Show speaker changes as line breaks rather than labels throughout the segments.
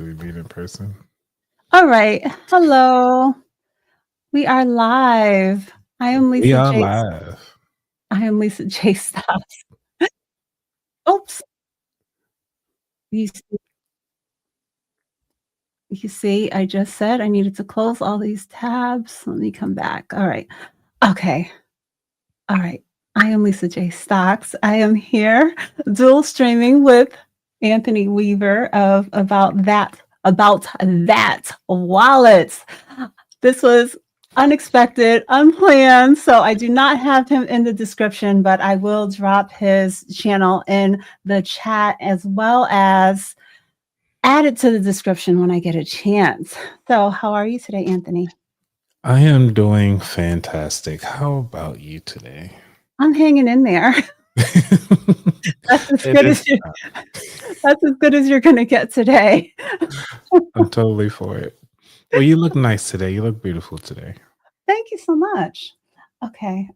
till we meet in person.
All right. Hello. We are live. I am
We
Lisa
are
J.
live.
I am Lisa J. Stops. Oops. You see, you see, I just said I needed to close all these tabs. Let me come back. All right. Okay. All right. I am Lisa J. Stocks. I am here dual streaming with Anthony Weaver of About That Wallet. This was unexpected, unplanned, so I do not have him in the description, but I will drop his channel in the chat as well as add it to the description when I get a chance. So, how are you today, Anthony?
I am doing fantastic. How about you today?
I'm hanging in there. That's as
It
good
is.
as that's as good as you're gonna get today.
I'm totally for it. Well, you look nice today. You look beautiful today.
Thank you so much. Okay.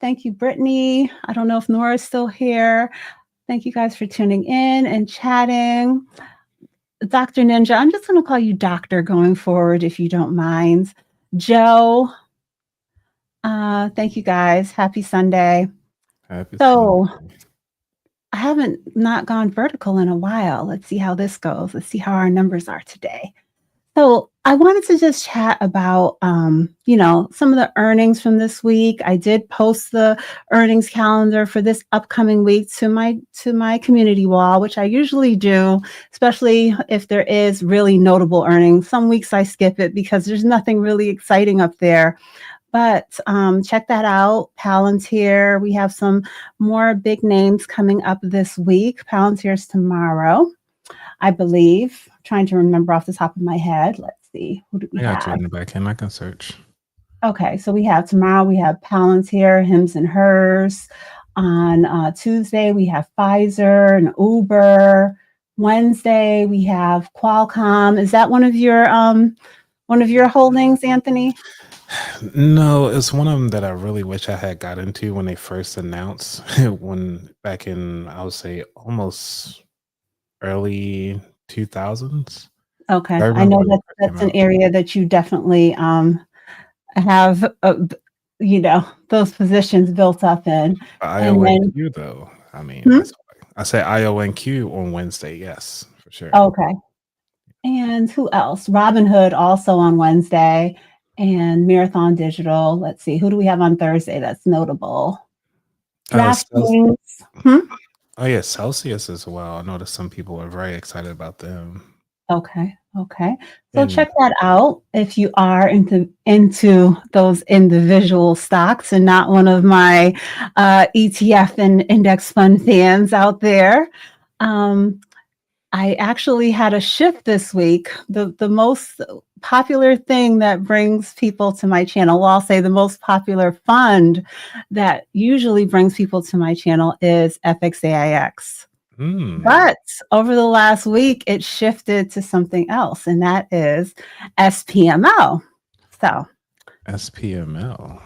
Thank you, Brittany. I don't know if Nora's still here. Thank you guys for tuning in and chatting. Dr. Ninja, I'm just going to call you Doctor going forward if you don't mind. Joe, thank you guys. Happy Sunday.
Happy
So,
Sunday.
I haven't not gone vertical in a while. Let's see how this goes. Let's see how our numbers are today. So I wanted to just chat about, some of the earnings from this week. I did post the earnings calendar for this upcoming week to my community wall, which I usually do, especially if there is really notable earnings. Some weeks I skip it because there's nothing really exciting up there. But check that out. Palantir. We have some more big names coming up this week. Palantir's tomorrow, I believe. Trying to remember off the top of my head. Let's see. Who do we
I got you
have?
in the back end. I can search.
Okay, so we have tomorrow, we have Palantir, Hims and Hers. On Tuesday, we have Pfizer and Uber. Wednesday, we have Qualcomm. Is that one of your holdings, Anthony?
No, it's one of them that I really wish I had got into when they first announced when back in, I would say, almost early 2000s.
Okay,
I
I
remember
know
when they
that
first came
that's an
out.
area that you definitely have, those positions built up in. And then,
IONQ though. I mean,
hmm?
that's why I say IONQ on Wednesday. Yes, for sure.
Okay. And who else? Robinhood also on Wednesday and Marathon Digital. Let's see, who do we have on Thursday that's notable?
Cel-
DraftKings. Hmm?
oh yeah, Celsius as well. I know that some people are very excited about them.
Okay. Okay. So
And
check that out if you are into those individual stocks and not one of my ETF and index fund fans out there. Um, I actually had a shift this week. The most popular thing that brings people to my channel, well, I'll say the most popular fund that usually brings people to my channel is FXAIX.
mm,
But over the last week, it shifted to something else, and that is SPMO. So
SPML.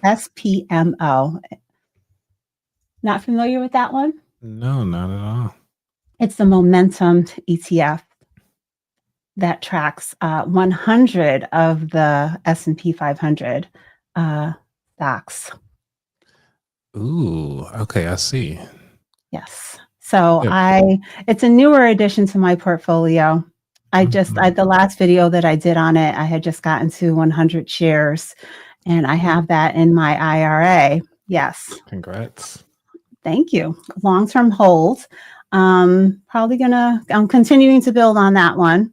SPMO. Not familiar with that one?
No, not at all.
It's the momentum ETF that tracks 100 of the S&P 500 stocks.
Ooh, okay, I see.
Yes. So
Yeah.
it's a newer addition to my portfolio.
Mhm.
The last video that I did on it, I had just gotten to 100 shares and I have that in my IRA. Yes.
Congrats.
Thank you. Long-term hold. I'm continuing to build on that one.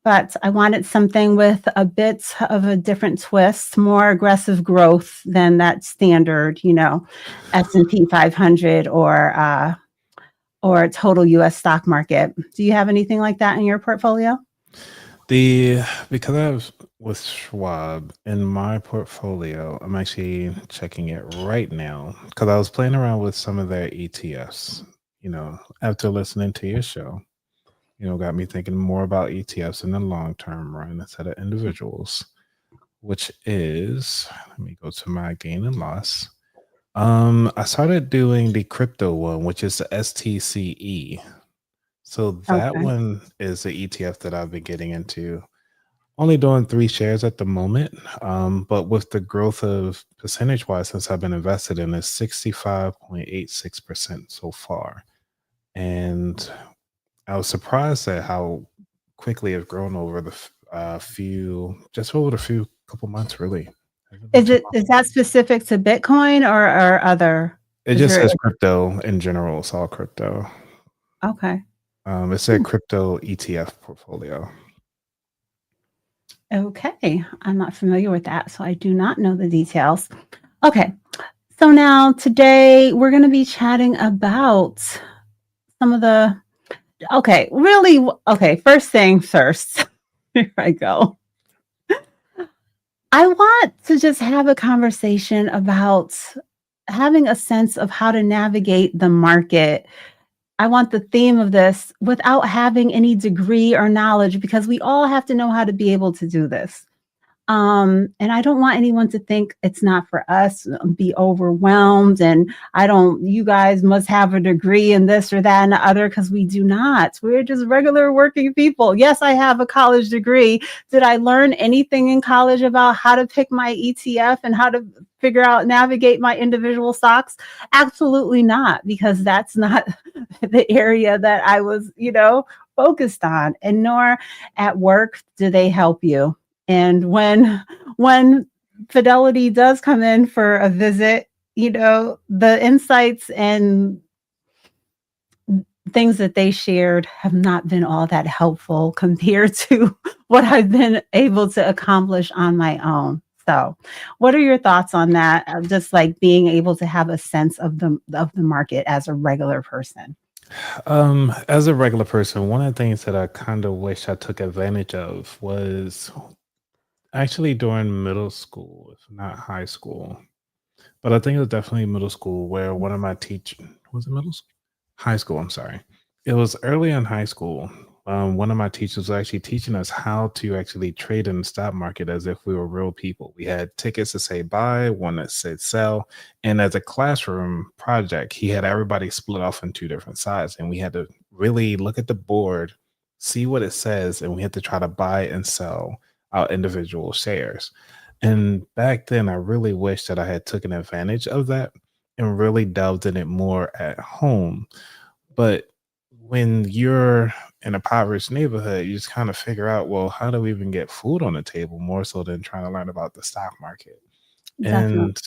But I wanted something with a bit of a different twist, more aggressive growth than that standard, S&P 500 or total U.S. stock market. Do you have anything like that in your portfolio?
Because I was with Schwab in my portfolio, I'm actually checking it right now because I was playing around with some of their ETFs. After listening to your show, got me thinking more about ETFs in the long term run instead of individuals, which is, let me go to my gain and loss. I started doing the crypto one, which is the STCE. So that
Okay.
one is the ETF that I've been getting into. Only doing 3 shares at the moment, but with the growth of percentage-wise since I've been invested in, it's 65.86% so far, and I was surprised at how quickly it's grown over the few just over the few couple months, really. Hasn't been
Is
too
it
long.
is that specific to Bitcoin or other?
It
Is
just
there
says crypto in general, it's all crypto.
okay.
It said crypto ETF portfolio.
Okay, I'm not familiar with that, so I do not know the details. Okay, so now today we're gonna be chatting about some of the okay, really okay, first thing first. Here I go. I want to just have a conversation about having a sense of how to navigate the market. I want the theme of this without having any degree or knowledge because we all have to know how to be able to do this. And I don't want anyone to think it's not for us, be overwhelmed. And you guys must have a degree in this or that and the other because we do not. We're just regular working people. Yes, I have a college degree. Did I learn anything in college about how to pick my ETF and how to figure out, navigate my individual stocks? Absolutely not, because that's not the area that I was, focused on. And nor at work do they help you. And when Fidelity does come in for a visit, the insights and things that they shared have not been all that helpful compared to what I've been able to accomplish on my own. So, what are your thoughts on that? Just like being able to have a sense of the market as a regular person.
As a regular person, one of the things that I kind of wish I took advantage of was actually during middle school, if not high school. But I think it was definitely middle school where one of my teachers was it middle school? High school, I'm sorry. It was early in high school. One of my teachers was actually teaching us how to actually trade in the stock market as if we were real people. We had tickets to say buy, one that said sell. And as a classroom project, he had everybody split off in two different sides. And we had to really look at the board, see what it says, and we had to try to buy and sell our individual shares. And back then, I really wish that I had taken advantage of that and really delved in it more at home. But when you're in a impoverished neighborhood, you just kind of figure out, well, how do we even get food on the table more so than trying to learn about the stock market?
Definitely.
And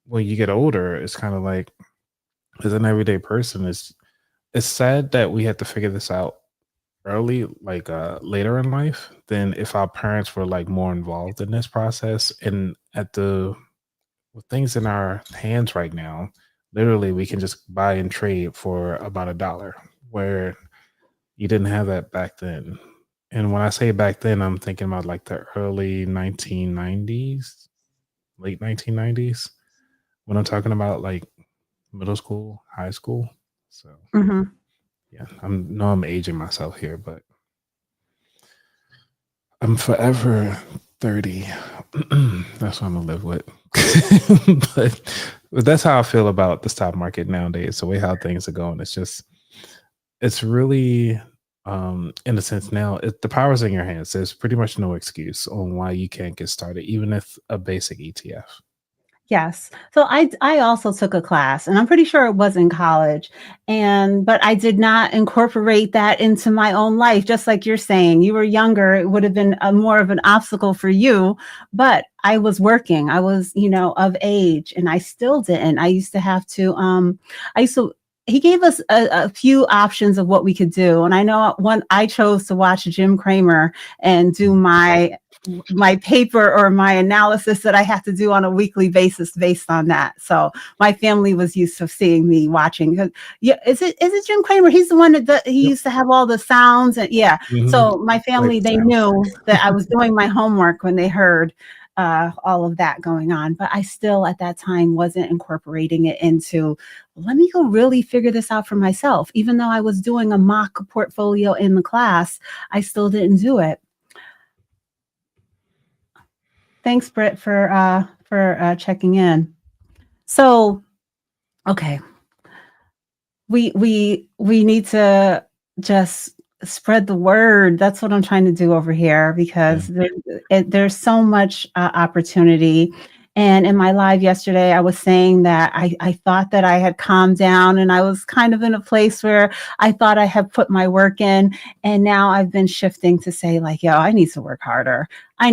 when you get older, it's kind of like as an everyday person, it's sad that we had to figure this out early, like later in life, than if our parents were like more involved in this process. And at the with things in our hands right now, literally we can just buy and trade for about $1, where you didn't have that back then. And when I say back then, I'm thinking about like the early 1990s, late 1990s, when I'm talking about like middle school, high school. So
Mhm.
yeah, I'm aging myself here, but I'm forever 30. That's what I'm gonna live with. but that's how I feel about the stock market nowadays. The way how things are going, it's really in a sense now the power's in your hands. There's pretty much no excuse on why you can't get started, even if a basic ETF.
Yes. So I also took a class, and I'm pretty sure it was in college, but I did not incorporate that into my own life. Just like you're saying, you were younger, it would have been a more of an obstacle for you, but I was working. I was, of age, and I still didn't. I used to have to I used to he gave us a few options of what we could do. And I know one I chose to watch Jim Cramer and do my paper or my analysis that I have to do on a weekly basis based on that. So my family was used to seeing me watching. Yeah, is it Jim Cramer? He's the one he
Yep.
used to have all the sounds and yeah.
Hmm.
So my
Like
family
the
they
sounds.
knew that I was doing my homework when they heard all of that going on. But I still at that time wasn't incorporating it into let me go really figure this out for myself. Even though I was doing a mock portfolio in the class, I still didn't do it. Thanks, Britt, for checking in. So, okay, we need to. just spread the word. That's what I'm trying to do over here
Yeah.
because there's so much opportunity. And in my live yesterday, I was saying that I thought that I had calmed down and I was kind of in a place where I thought I had put my work in. And now I've been shifting to say, like, yo, I need to work harder. I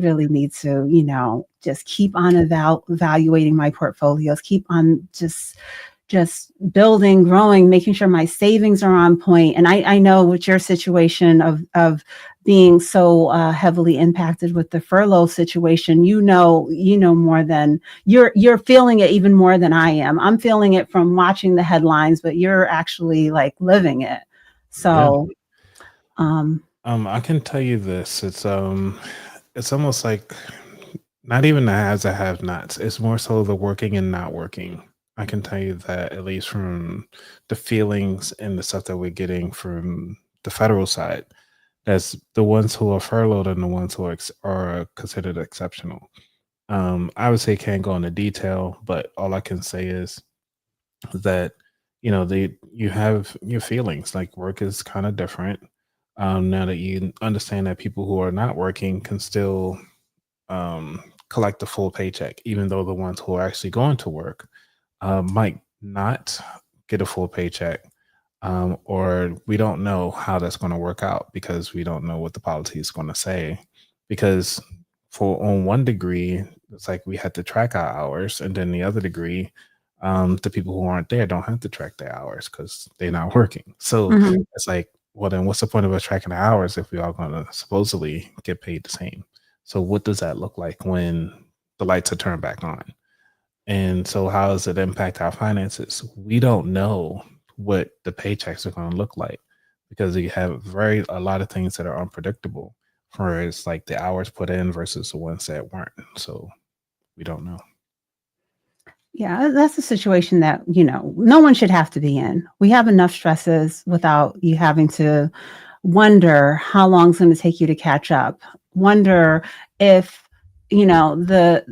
really need to, just keep on evaluating my portfolios, keep on just building, growing, making sure my savings are on point. And I know with your situation of being so heavily impacted with the furlough situation, more than you're feeling it even more than I am. I'm feeling it from watching the headlines, but you're actually like living it.
Yeah.
So
I can tell you this. It's almost like not even the haves and have nots. It's more so the working and not working. I can tell you that at least from the feelings and the stuff that we're getting from the federal side, that's the ones who are furloughed and the ones who are considered exceptional. Obviously, can't go into detail, but all I can say is that you have your feelings. Like work is kind of different. Now that you understand that people who are not working can still collect the full paycheck, even though the ones who are actually going to work might not get a full paycheck, or we don't know how that's going to work out because we don't know what the policy is going to say. Because for on one degree, it's like we had to track our hours, and then the other degree, the people who aren't there don't have to track their hours because they're not working. So
mhm.
it's like, well, then what's the point of us tracking the hours if we are going to supposedly get paid the same? So what does that look like when the lights are turned back on? And so how does it impact our finances? We don't know what the paychecks are going to look like because you have a lot of things that are unpredictable for it's like the hours put in versus the ones that weren't. So we don't know.
Yeah, that's a situation that, no one should have to be in. We have enough stresses without you having to wonder how long it's going to take you to catch up. Wonder if, the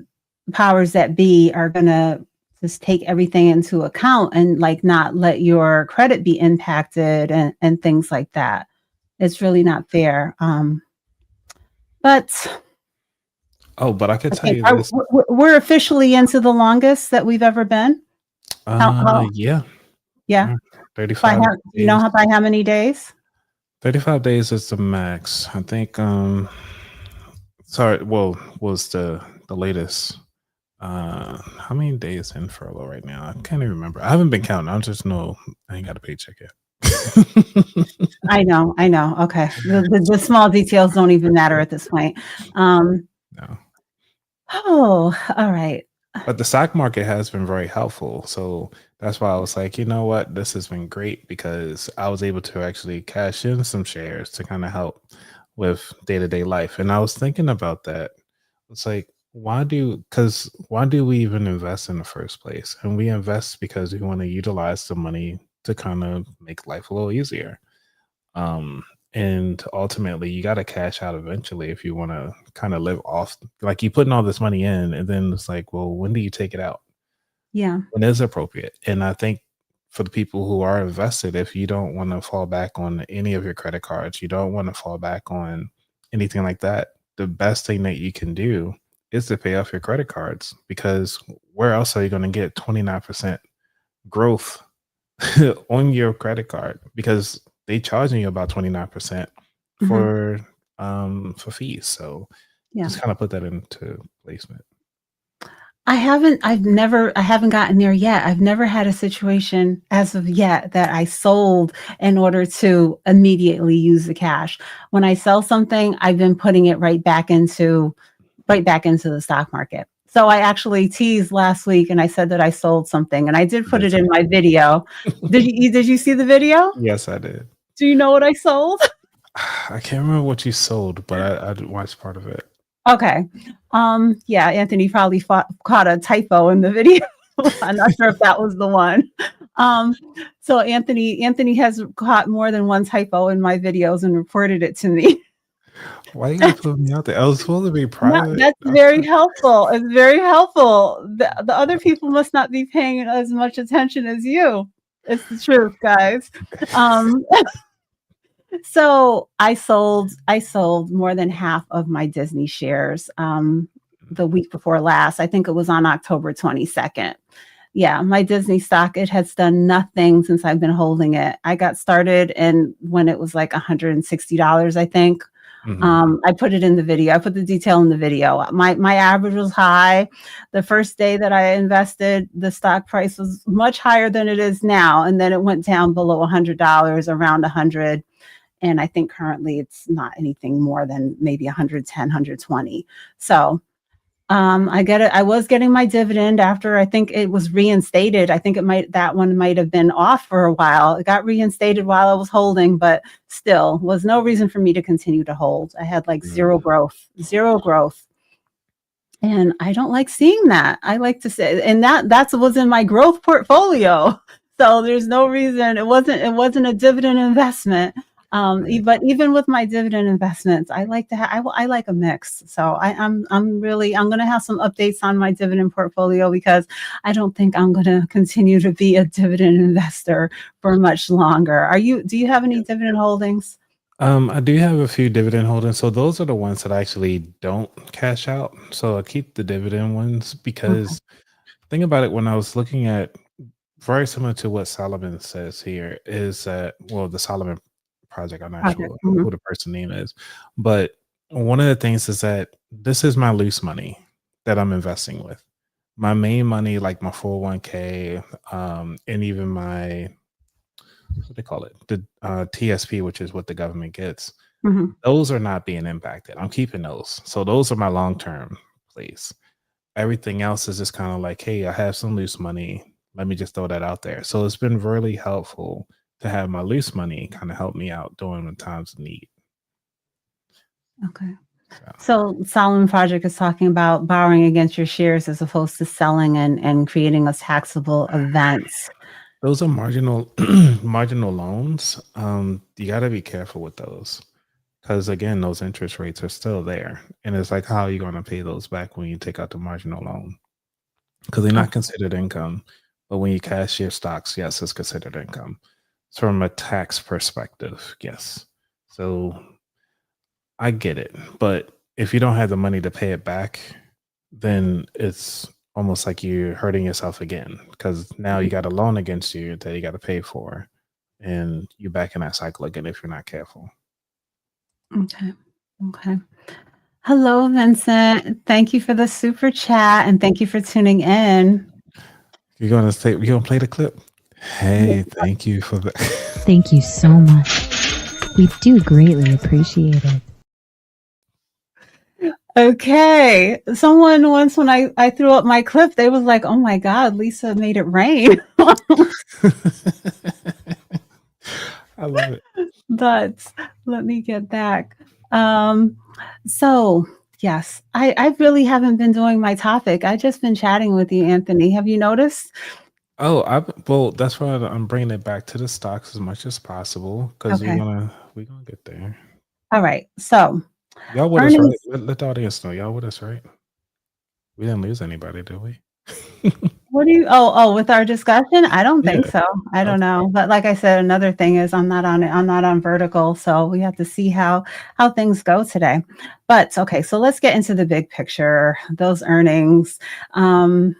powers that be are going to just take everything into account and like not let your credit be impacted and things like that. It's really not fair. But
Oh, but I could
I
tell
think
you this.
we're officially into the longest that we've ever been. How
Yeah,
yeah.
yeah,
By
35
how do you know
days.
how by how many days?
35 days is the max. I think sorry, well, was the latest. How many days in furlough right now? I can't even remember. I haven't been counting. I just know I ain't got a paycheck yet.
I know, okay. The small details don't even matter at this point. Um,
No.
oh, all right.
But the stock market has been very helpful. So that's why I was like, you know what? This has been great because I was able to actually cash in some shares to kind of help with day to day life. And I was thinking about that. It's like, why do we even invest in the first place? And we invest because we want to utilize the money to kind of make life a little easier. Um, and ultimately, you got to cash out eventually if you want to kind of live off. Like you putting all this money in, and then it's like, well, when do you take it out?
Yeah,
When is appropriate? And I think for the people who are invested, if you don't want to fall back on any of your credit cards, you don't want to fall back on anything like that. The best thing that you can do is to pay off your credit cards because where else are you going to get 29% growth on your credit card because they charging you about 29%
mhm,
for fees. So
yeah.
just kind of put that into placement.
I haven't gotten there yet. I've never had a situation as of yet that I sold in order to immediately use the cash. When I sell something, I've been putting it right back into the stock market. So I actually teased last week and I said that I sold something and I did put
Did
it in
you?
my video. Did you see the video?
Yes, I did.
Do you know what I sold?
I can't remember what you sold, but I did watch part of it.
Okay. Yeah, Anthony probably caught a typo in the video. I'm not sure if that was the one. Um, so Anthony has caught more than one typo in my videos and reported it to me.
Why you gotta put me out there? I was supposed to be
No,
private.
that's very helpful. It's very helpful. The other people must not be paying as much attention as you. It's the truth, guys. Um, So I sold more than half of my Disney shares the week before last. I think it was on October 22nd. Yeah, my Disney stock, it has done nothing since I've been holding it. I got started and when it was like $160, I think.
Mhm.
I put it in the video. I put the detail in the video. My average was high. The first day that I invested, the stock price was much higher than it is now, and then it went down below $100, around 100, and I think currently it's not anything more than maybe 110, 120. So I get it. I was getting my dividend after I think it was reinstated. I think that one might have been off for a while. It got reinstated while I was holding, but still was no reason for me to continue to hold. I had like zero
Mm.
growth, zero growth. And I don't like seeing that. I like to say, and that's was in my growth portfolio. So there's no reason it wasn't a dividend investment.
Right.
But even with my dividend investments, I like to I like a mix. So I'm going to have some updates on my dividend portfolio because I don't think I'm going to continue to be a dividend investor for much longer. Do you have any dividend holdings?
I do have a few dividend holdings. So those are the ones that I actually don't cash out. So I keep the dividend ones
Okay.
because think about it when I was looking at very similar to what Solomon says here is that well the Solomon project, I'm not
Project.
sure who
Mhm.
the person name is, but one of the things is that this is my loose money that I'm investing with. My main money, like my 401k, and even my what they call it, the TSP, which is what the government gets,
Mhm.
those are not being impacted. I'm keeping those. So those are my long term plays. Everything else is just kind of like, hey, I have some loose money. Let me just throw that out there. So it's been really helpful to have my loose money kind of help me out during the times of need.
Okay.
So
So Solomon Project is talking about borrowing against your shares as opposed to selling and creating a taxable event.
those are marginal marginal loans. You got to be careful with those because again, those interest rates are still there, and it's like, how are you going to pay those back when you take out the marginal loan? Because they're not
Okay.
considered income, but when you cash your stocks, yes, it's considered income. So from a tax perspective, yes. So I get it, but if you don't have the money to pay it back, then it's almost like you're hurting yourself again because now you got a loan against you that you got to pay for, and you're back in that cycle again if you're not careful.
Okay. Okay. Hello, Vincent. Thank you for the super chat and thank you for tuning in.
You gonna play the clip?
Yeah.
Hey, thank you for the.
Thank you so much. We do greatly appreciate it.
Okay. Someone once when I threw up my clip, they was like, "Oh my God, Lisa made it rain."
I love it.
But let me get back. Um, so yes, I really haven't been doing my topic. I just been chatting with you, Anthony. Have you noticed?
Oh, well, that's why I'm bringing it back to the stocks as much as possible because
Okay.
we're gonna get there.
All right. So
Y'all with us, right?
earnings.
Let the audience know y'all with us, right? We didn't lose anybody, did we?
What do you? With our discussion, I don't think
Yeah.
so. I don't
Okay.
know. But like I said, another thing is I'm not on it. I'm not on vertical, so we have to see how things go today. But okay, so let's get into the big picture. Those earnings, and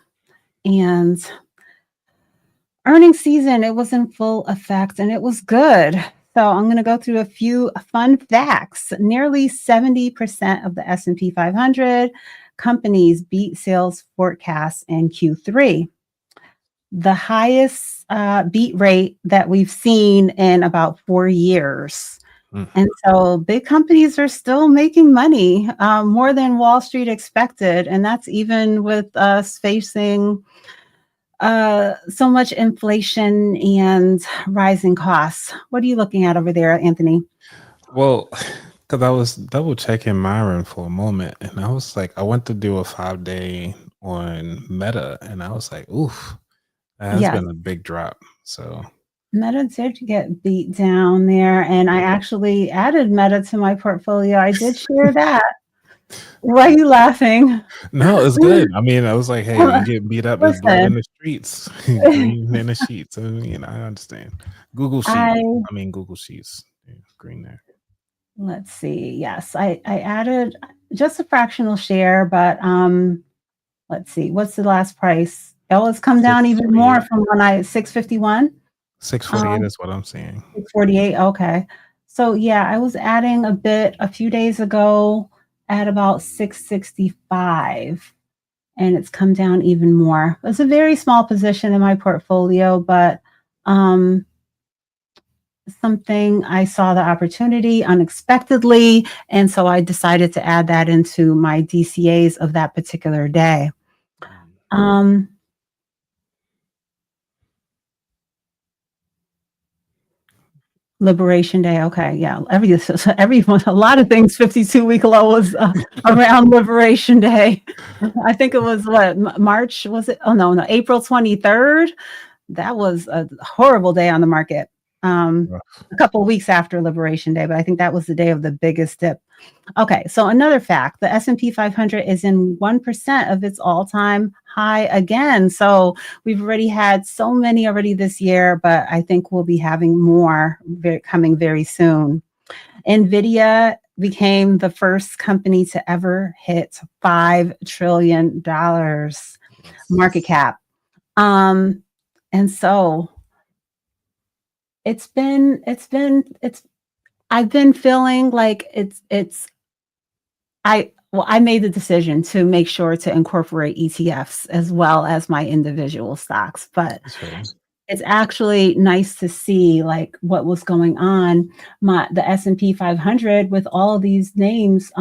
earnings season, it was in full effect and it was good. So I'm going to go through a few fun facts. Nearly 70% of the S&P 500 companies beat sales forecasts in Q3, the highest beat rate that we've seen in about 4 years.
Mm.
And so big companies are still making money, more than Wall Street expected. And that's even with us facing so much inflation and rising costs. What are you looking at over there, Anthony?
Well, because I was double checking Myron for a moment, and I was like, I went to do a 5 day on Meta, and I was like, oof, that has
Yes,
been a big drop. So
Meta did get beat down there, and I actually added Meta to my portfolio. I did share that. Why are you laughing?
no, it's good. I mean, I was like, hey, when you get beat up, it's blood in
Listen,
the streets, green in the sheets. I mean, I understand. Google Sheets.
I
I mean, Google Sheets. Green there.
Let's see. Yes, I added just a fractional share, but let's see. What's the last price? Oh, it's come down even more
648.
from when I 651.
648 is what I'm seeing.
648. Okay. So yeah, I was adding a bit a few days ago at about 665, and it's come down even more. It's a very small position in my portfolio, but um something I saw the opportunity unexpectedly, and so I decided to add that into my DCAs of that particular day. Um, Liberation Day, okay, yeah, everyone, a lot of things 52-week low was, around Liberation Day. I think it was what, March, was it? Oh, no, April 23rd. That was a horrible day on the market.
Rough.
A couple of weeks after Liberation Day, but I think that was the day of the biggest dip. Okay, so another fact, the S&P 500 is in 1% of its all-time high again. So we've already had so many already this year, but I think we'll be having more coming very soon. NVIDIA became the first company to ever hit $5 trillion market cap. And so I've been feeling like I made the decision to make sure to incorporate ETFs as well as my individual stocks, but it's actually nice to see like what was going on. The S&P 500 with all of these names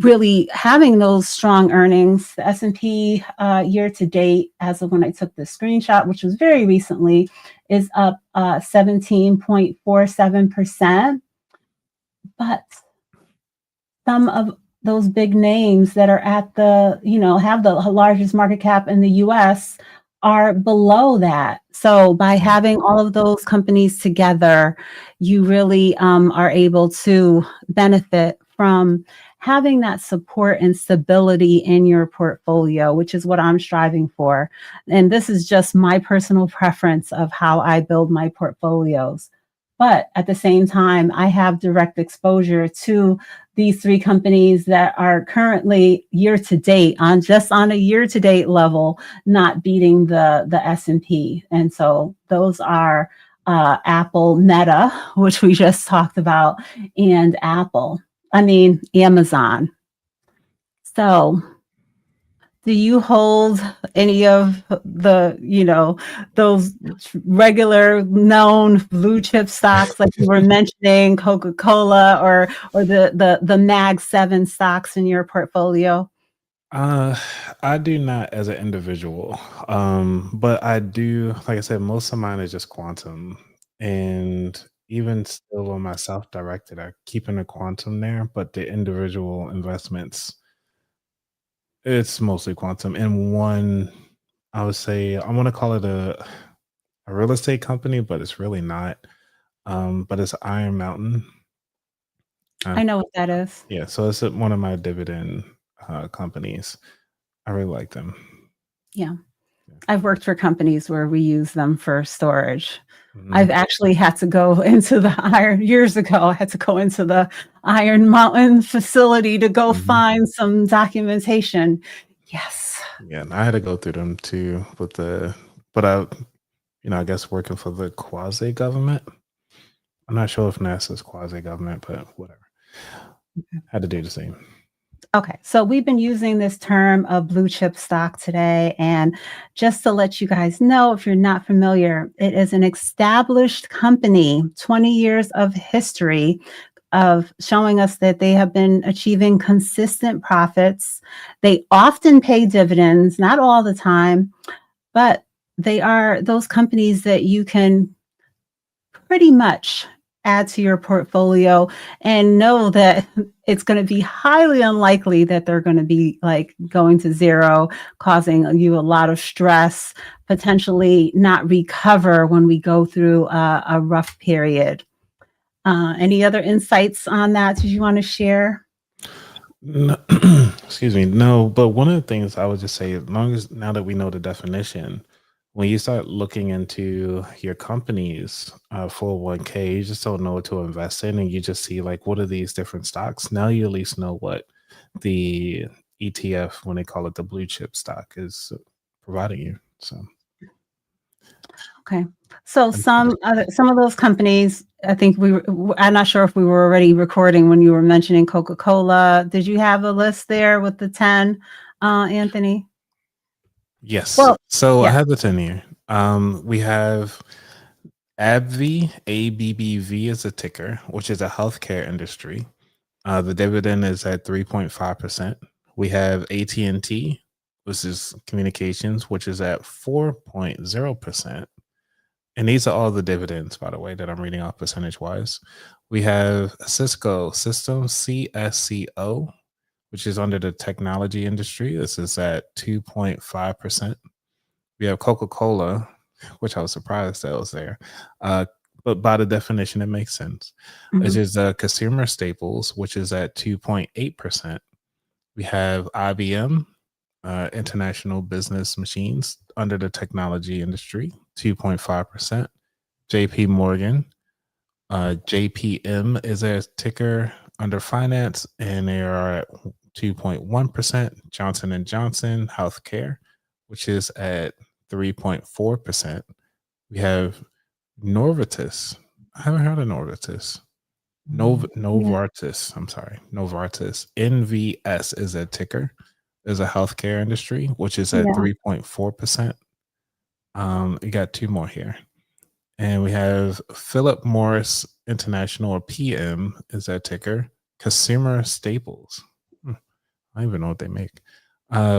really having those strong earnings. The S&P year to date, as of when I took the screenshot, which was very recently, is up 17.47%. But some of those big names that are at the, have the largest market cap in the US are below that. So by having all of those companies together, you really are able to benefit from having that support and stability in your portfolio, which is what I'm striving for. And this is just my personal preference of how I build my portfolios. But at the same time, I have direct exposure to these three companies that are currently year to date on a year to date level, not beating the S&P. And so those are Apple, Meta, which we just talked about, and Amazon. So do you hold any of the, those regular known blue chip stocks like you were mentioning, Coca-Cola or the Mag 7 stocks in your portfolio?
I do not as an individual, but I do, like I said, most of mine is just quantum, and even still on my self-directed, I keep in the quantum there, but the individual investments, it's mostly quantum. And one, I would say, I want to call it a real estate company, but it's really not. But it's Iron Mountain.
I know what that is.
Yeah, so it's one of my dividend companies. I really like them.
Yeah. I've worked for companies where we use them for storage.
Mhm.
I've actually had to go into years ago, I had to go into the Iron Mountain facility to go find some documentation. Yes.
Yeah, and I had to go through them too but I guess working for the quasi government. I'm not sure if NASA's quasi government, but whatever. Had to do the same.
Okay, so we've been using this term of blue chip stock today. And just to let you guys know, if you're not familiar, it is an established company, 20 years of history of showing us that they have been achieving consistent profits. They often pay dividends, not all the time, but they are those companies that you can pretty much add to your portfolio and know that it's going to be highly unlikely that they're going to be like going to zero, causing you a lot of stress, potentially not recover when we go through a rough period. Any other insights on that? Did you want to share?
No, excuse me. No, but one of the things I would just say, as long as now that we know the definition, when you start looking into your company's 401k, you just don't know what to invest in, and you just see like what are these different stocks. Now you at least know what the ETF, when they call it the blue chip stock, is providing you. So
Okay. So
that's
some of those companies, I think I'm not sure if we were already recording when you were mentioning Coca-Cola. Did you have a list there with the 10, Anthony?
yes.
Well,
So I
yeah.
have the 10 here. We have AbbVie, ABBV is a ticker, which is a healthcare industry. The dividend is at 3.5%. We have AT&T, which is communications, which is at 4.0%. And these are all the dividends, by the way, that I'm reading off percentage wise. We have Cisco Systems, CSCO, which is under the technology industry. This is at 2.5%. We have Coca-Cola, which I was surprised that was there. But by the definition, it makes sense. Which
Mhm.
is consumer staples, which is at 2.8%. We have IBM, International Business Machines, under the technology industry, 2.5%. JP Morgan, JPM is a ticker under finance, and they are at 2.1%. Johnson and Johnson Healthcare, which is at 3.4%. We have Norvitas. I haven't heard of Norvitas.
Yeah.
Novartis. I'm sorry, Novartis. NVS is a ticker. Is a healthcare industry, which is at
Yeah.
3.4%. You got two more here. And we have Philip Morris International, or PM, is that ticker. Consumer Staples. I don't even know what they make,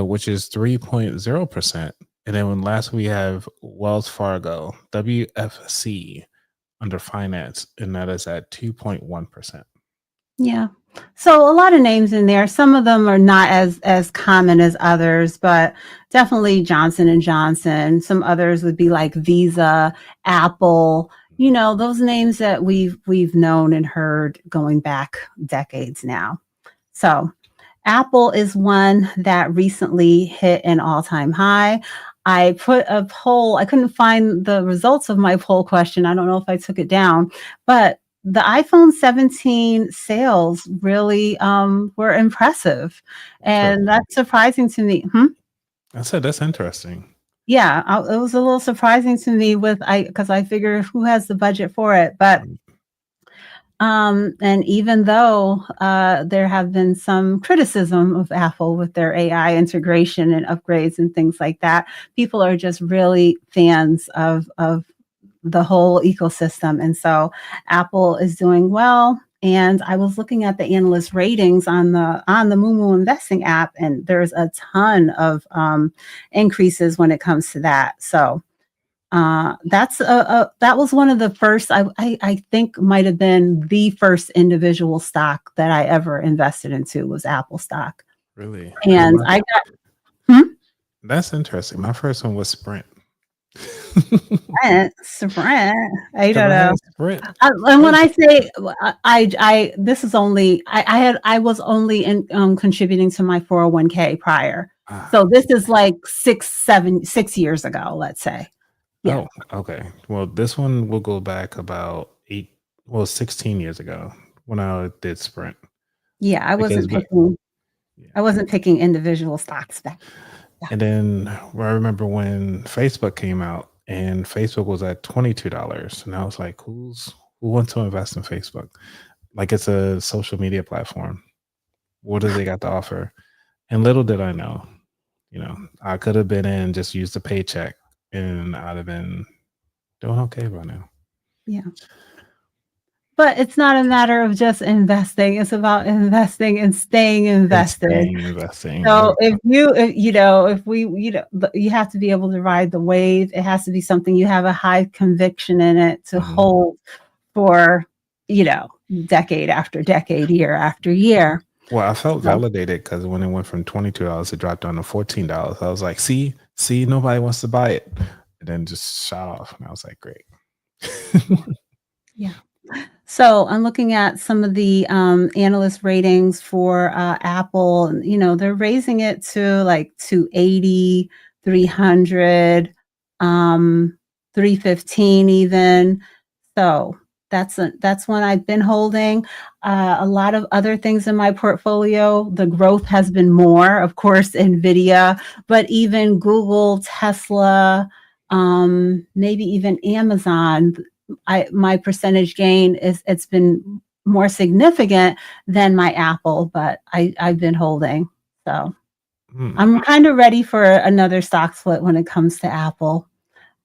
which is 3.0%. And then last we have Wells Fargo, WFC, under finance, and that is at 2.1%.
Yeah. So a lot of names in there. Some of them are not as common as others, but definitely Johnson and Johnson. Some others would be like Visa, Apple, those names that we've known and heard going back decades now. So Apple is one that recently hit an all-time high. I put a poll. I couldn't find the results of my poll question. I don't know if I took it down, but the iPhone 17 sales really were impressive, and
Interesting.
that's surprising to me.
I said that's interesting.
Yeah, it was a little surprising to me because I figure who has the budget for it, but and even though there have been some criticism of Apple with their AI integration and upgrades and things like that, people are just really fans of the whole ecosystem. And so Apple is doing well. And I was looking at the analyst ratings on the Moomoo Investing app, and there's a ton of increases when it comes to that. So that was one of the first. I think might have been the first individual stock that I ever invested into was Apple stock,
Really?
and I got. Hmm?
That's interesting. My first one was Sprint.
Sprint. I
Because
don't
I
know.
had Sprint.
And when I say this is only I was only in contributing to my 401k prior, so this is like 6 years ago, let's say. Yeah.
Oh, okay. Well, this one will go back about 16 years ago when I did Sprint.
Yeah, I
Because,
wasn't
but
picking.
yeah.
I wasn't picking individual stocks back. Yeah.
And then I remember when Facebook came out and Facebook was at $22. And I was like, who wants to invest in Facebook? Like, it's a social media platform. What do they got to offer? And little did I know, I could have been in, just used a paycheck, and I'd have been doing okay by now.
Yeah. But it's not a matter of just investing. It's about investing and staying
And
invested.
staying investing.
So if you have to be able to ride the wave. It has to be something you have a high conviction in it to hold for, decade after decade, year after year.
Well, I felt validated because when it went from $22, it dropped down to $14. I was like, see, nobody wants to buy it. And then just shot off. And I was like, great.
Yeah. So I'm looking at some of the analyst ratings for Apple. They're raising it to like 280, 300. 315 even. So that's one I've been holding. A lot of other things in my portfolio, the growth has been more, of course, Nvidia, but even Google, Tesla, maybe even Amazon. My percentage gain it's been more significant than my Apple, but I've been holding. So I'm kind of ready for another stock split when it comes to Apple.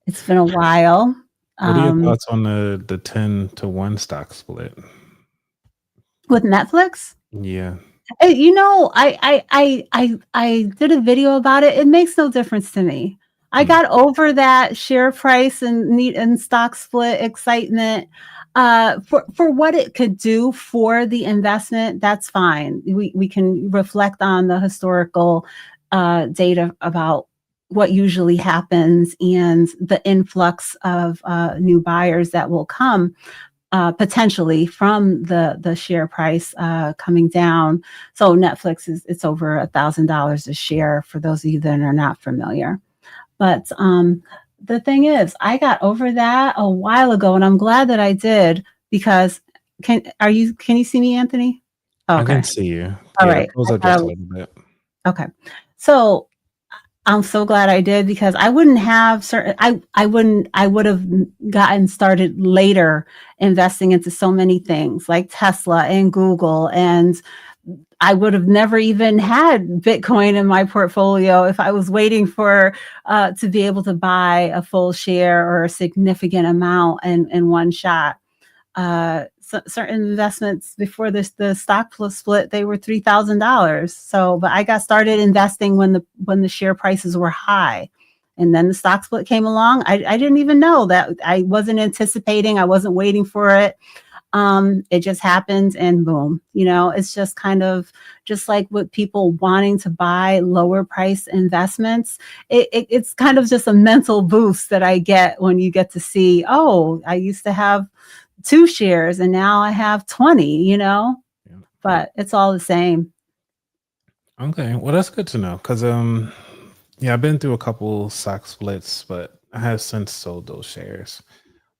It's been a while.
What are your thoughts on the 10-to-1 stock split?
With Netflix?
Yeah.
I did a video about it. It makes no difference to me. I got over that share price and stock split excitement. For what it could do for the investment, that's fine. We can reflect on the historical data about what usually happens and the influx of new buyers that will come potentially from the share price coming down. So Netflix it's over $1,000 a share for those of you that are not familiar. But the thing is, I got over that a while ago, and I'm glad that I did because can you see me, Anthony?
I
Okay.
can see you.
All
Yeah,
right.
close up just a little bit.
Okay. So I'm so glad I did because I wouldn't have I would have gotten started later investing into so many things like Tesla and Google, and I would have never even had Bitcoin in my portfolio if I was waiting for to be able to buy a full share or a significant amount in one shot. Certain investments before the stock split, they were $3,000. So, but I got started investing when the share prices were high, and then the stock split came along. I didn't even know that. I wasn't anticipating. I wasn't waiting for it. It just happened, and boom. It's just kind of just like with people wanting to buy lower price investments. It's kind of just a mental boost that I get when you get to see, oh, I used to have 2 shares and now I have 20,
Yeah.
but it's all the same.
Okay, well that's good to know because yeah, I've been through a couple stock splits, but I have since sold those shares.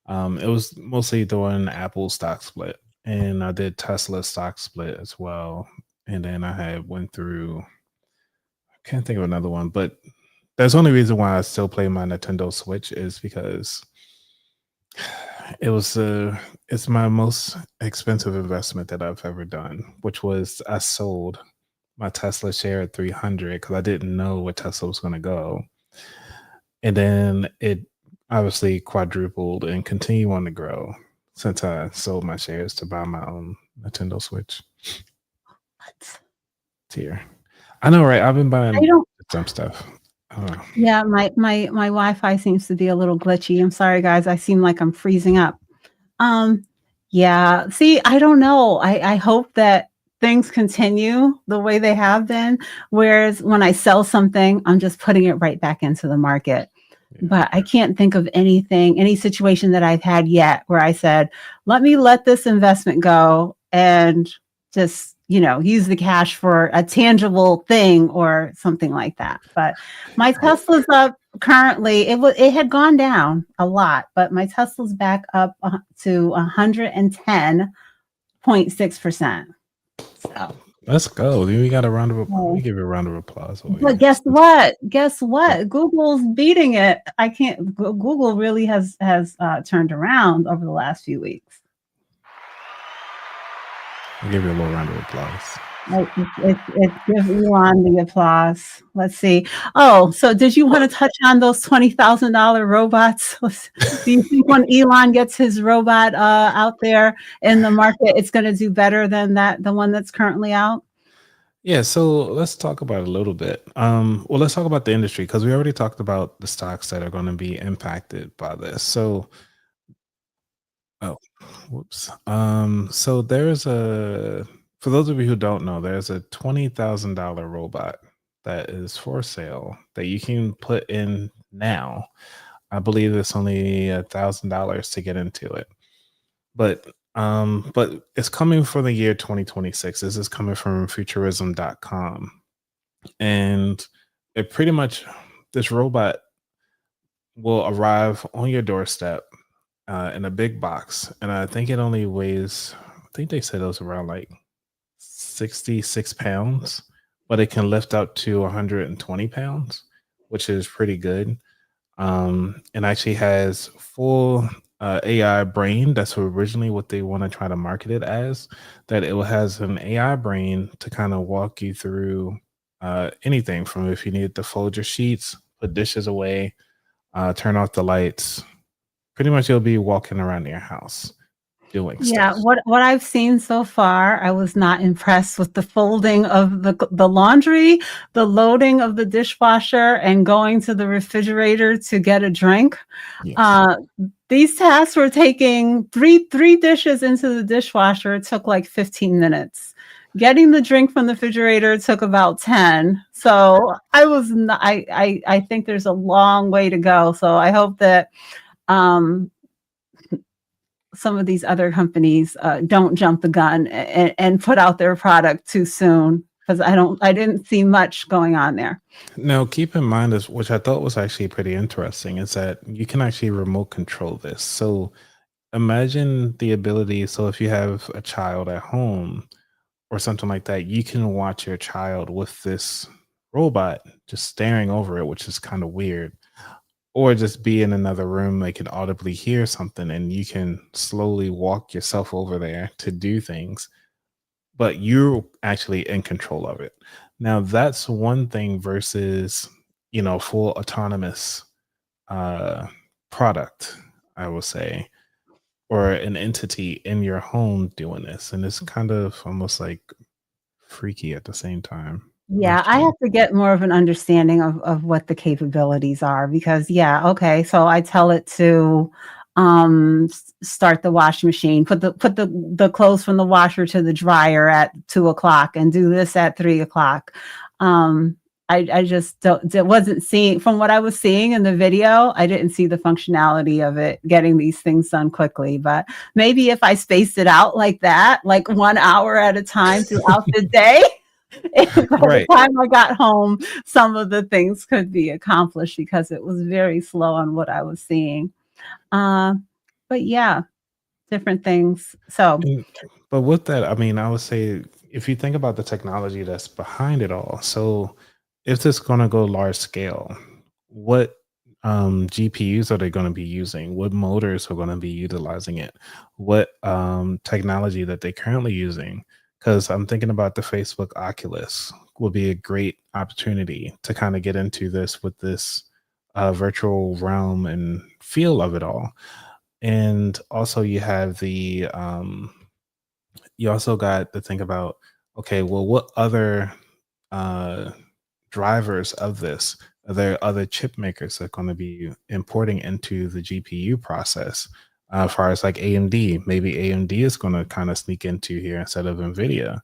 It was mostly during Apple stock split, and I did Tesla stock split as well. And then I had went through, I can't think of another one, but that's the only reason why I still play my Nintendo Switch is because it was it's my most expensive investment that I've ever done, which was I sold my Tesla share at 300 because I didn't know where Tesla was going to go. And then it obviously quadrupled and continue on to grow since I sold my shares to buy my own Nintendo Switch
What?
tier. I know, right? I've been
I
buying
don't
some stuff. I don't know.
Yeah, my Wi-Fi seems to be a little glitchy. I'm sorry, guys. I seem like I'm freezing up. Um, yeah. See, I don't know. I hope that things continue the way they have been, whereas when I sell something, I'm just putting it right back into the market.
Yeah.
But I can't think of any situation that I've had yet where I said, let this investment go and just, use the cash for a tangible thing or something like that. But my Tesla's up currently. It had gone down a lot, but my Tesla's back up to 110.6%. So
Let's go. We got a round of applause. Let
oh.
me give you a round of applause over
But
here.
guess what? Guess what? Google's beating it. I can't. Google really has turned around over the last few weeks.
I'll give you a little round of applause.
It's give Elon the applause. Let's see. Oh, so did you want to touch on those $20,000 robots? Do you think when Elon gets his robot out there in the market, it's going to do better than the one that's currently out?
Yeah, so let's talk about it a little bit. Well, let's talk about the industry because we already talked about the stocks that are going to be impacted by this. So, oh, whoops. So there's for those of you who don't know, there's a $20,000 robot that is for sale that you can put in now. I believe it's only $1,000 to get into it, but it's coming for the year 2026. This is coming from futurism.com. And it pretty much, this robot will arrive on your doorstep in a big box, and I think it only weighs. I think they said it was around like 66 pounds, but it can lift up to 120 pounds, which is pretty good. And actually has full AI brain. That's originally what they want to try to market it as. That it has an AI brain to kind of walk you through anything from if you need to fold your sheets, put dishes away, turn off the lights. Pretty much, you'll be walking around your house doing
Yeah,
stuff.
what I've seen so far, I was not impressed with the folding of the laundry, the loading of the dishwasher, and going to the refrigerator to get a drink.
Yes.
Uh, these tasks were taking three dishes into the dishwasher. It took like 15 minutes. Getting the drink from the refrigerator took about 10. So I was not, I think there's a long way to go. So I hope that um, some of these other companies don't jump the gun and put out their product too soon, because I didn't see much going on there.
Now, keep in mind, is which I thought was actually pretty interesting, is that you can actually remote control this. So imagine the ability. So if you have a child at home or something like that, you can watch your child with this robot just staring over it, which is kind of weird. Or just be in another room, they can audibly hear something and you can slowly walk yourself over there to do things, but you're actually in control of it. Now, that's one thing versus, full autonomous uh, product, I will say, or an entity in your home doing this. And it's kind of almost like freaky at the same time. Not
Yeah, I
sure.
have to get more of an understanding of what the capabilities are, because yeah, okay, so I tell it to start the washing machine, put the clothes from the washer to the dryer at 2 o'clock, and do this at 3 o'clock. Um, I just wasn't seeing, from what I was seeing in the video, I didn't see the functionality of it getting these things done quickly. But maybe if I spaced it out like that, like 1 hour at a time throughout the day, by the
Right.
time I got home, some of the things could be accomplished, because it was very slow on what I was seeing. Uh, but yeah, different things. So,
And, but with that, I mean, I would say if you think about the technology that's behind it all, so if this going to go large scale, what GPUs are they going to be using? What motors are going to be utilizing it? What technology that they're currently using? Because I'm thinking about the Facebook Oculus would be a great opportunity to kind of get into this with this virtual realm and feel of it all. And also you have the you also got to think about, okay, well, what other uh drivers of this, are there other chip makers that are going to be importing into the GPU process? As far as like AMD, maybe AMD is going to kind of sneak into here instead of Nvidia.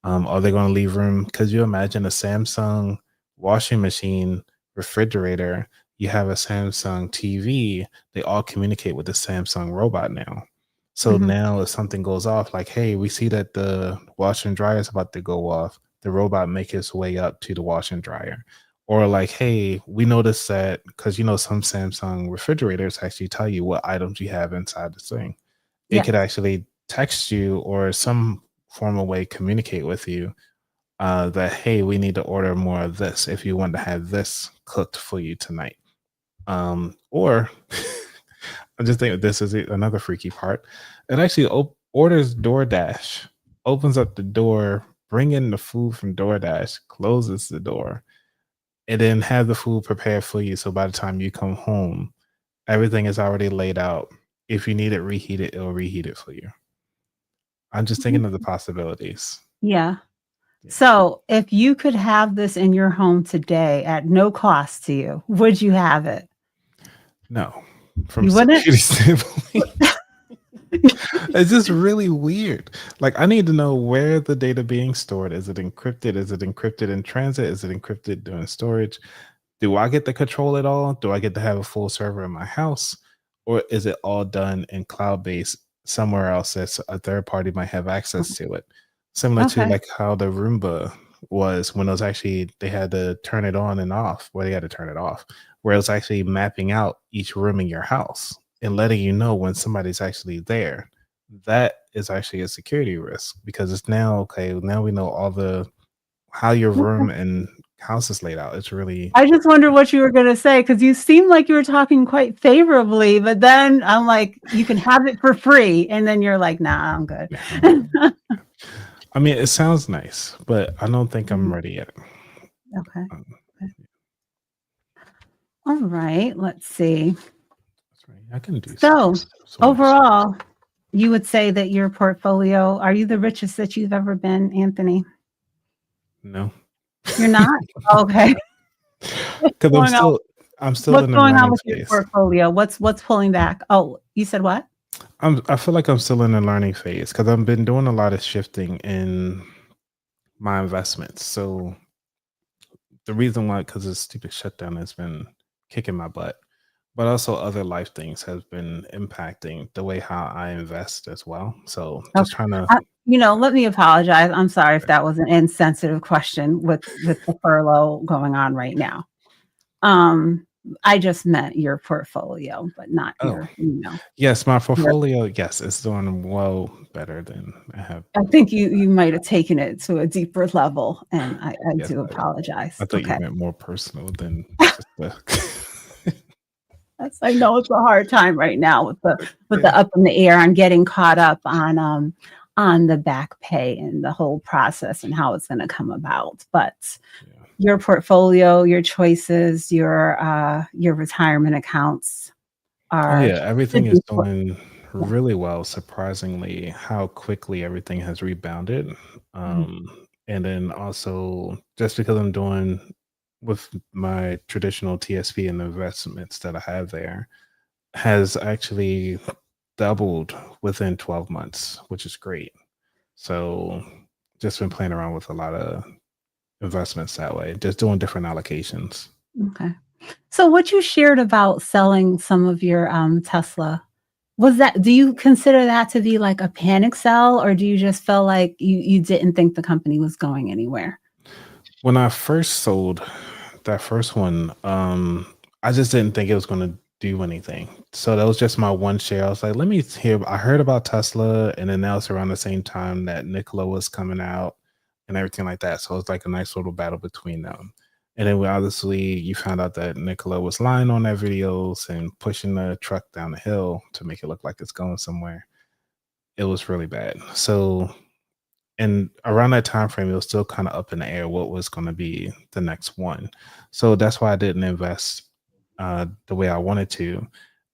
Are they going to leave room? Because you imagine a Samsung washing machine, refrigerator, you have a Samsung TV, they all communicate with the Samsung robot now. So
mhm,
now if something goes off, like, hey, we see that the washer and dryer is about to go off, the robot make its way up to the washer and dryer. Or like, hey, we noticed that, because some Samsung refrigerators actually tell you what items you have inside the thing. It could
yes.
actually text you or some form of way communicate with you that, hey, we need to order more of this if you want to have this cooked for you tonight. Or I just think this is another freaky part. It actually orders DoorDash, opens up the door, bring in the food from DoorDash, closes the door, and then have the food prepared for you. So by the time you come home, everything is already laid out. If you need it reheated, it'll reheat it for you. I'm just
Mhm.
thinking of the possibilities.
Yeah.
Yeah.
So, if you could have this in your home today at no cost to you, would you have it?
No, from a
You wouldn't?
security standpoint. It's just really weird. Like, I need to know where the data being stored. Is it encrypted? Is it encrypted in transit? Is it encrypted during storage? Do I get to control it all? Do I get to have a full server in my house? Or is it all done in cloud based somewhere else that's a third party might have access to it? Similar to
Okay.
like how the Roomba. was when it was actually they had to turn it on and off. Well, they had to turn it off, where it was actually mapping out each room in your house and letting you know when somebody's actually there. That is actually a security risk because it's now okay. Now we know all the how your room and house is laid out. It's really
I just wonder what you were gonna say because you seem like you were talking quite favorably, but then I'm like, "You can have it for free," and then you're like, "Nah, I'm good."
I mean, it sounds nice, but I don't think I'm ready yet.
Okay.
Um,
All right, let's see.
that's right. I can do
So,
so much.
overall, you would say that your portfolio are you the richest that you've ever been, Anthony?
No,
You're not? Okay. What's
because
going on
I'm still
what's
in the
going on
learning
with your
phase.
portfolio? What's pulling back? Oh, you said what?
I feel like I'm still in the learning phase because I've been doing a lot of shifting in my investments. So the reason why, because this stupid shutdown has been kicking my butt, but also other life things has been impacting the way how I invest as well. So just
Okay.
trying to
Let me apologize. I'm sorry if that was an insensitive question with the furlough going on right now. I just meant your portfolio, but not
oh
your.
yes, my
Your
portfolio, yes, it's doing well better than I have.
I think you might have taken it to a deeper level, and I
Yes,
do
I
apologize.
thought you
Okay.
meant more personal than just the
Yes, I know it's a hard time right now with the
yeah.
up in the air on getting caught up on the back pay and the whole process and how it's gonna come about. But
Yeah.
your portfolio, your choices, your retirement accounts
Oh
are
yeah, everything
should be
is doing
yeah.
really well, surprisingly, how quickly everything has rebounded.
Mhm,
And then also just because I'm doing with my traditional TSP and the investments that I have there has actually doubled within 12 months, which is great. So just been playing around with a lot of investments that way, just doing different allocations.
okay. So what you shared about selling some of your, Tesla, do you consider that to be like a panic sell, or do you just feel like you didn't think the company was going anywhere?
When I first sold that first one, I just didn't think it was going to do anything. So that was just my one share. I was like, let me hear. I heard about Tesla, and then that was around the same time that Nikola was coming out and everything like that. So it was like a nice little battle between them. And then obviously you found out that Nikola was lying on their videos and pushing the truck down the hill to make it look like it's going somewhere. It was really bad. So and around that time frame, it was still kind of up in the air what was going to be the next one. So that's why I didn't invest the way I wanted to.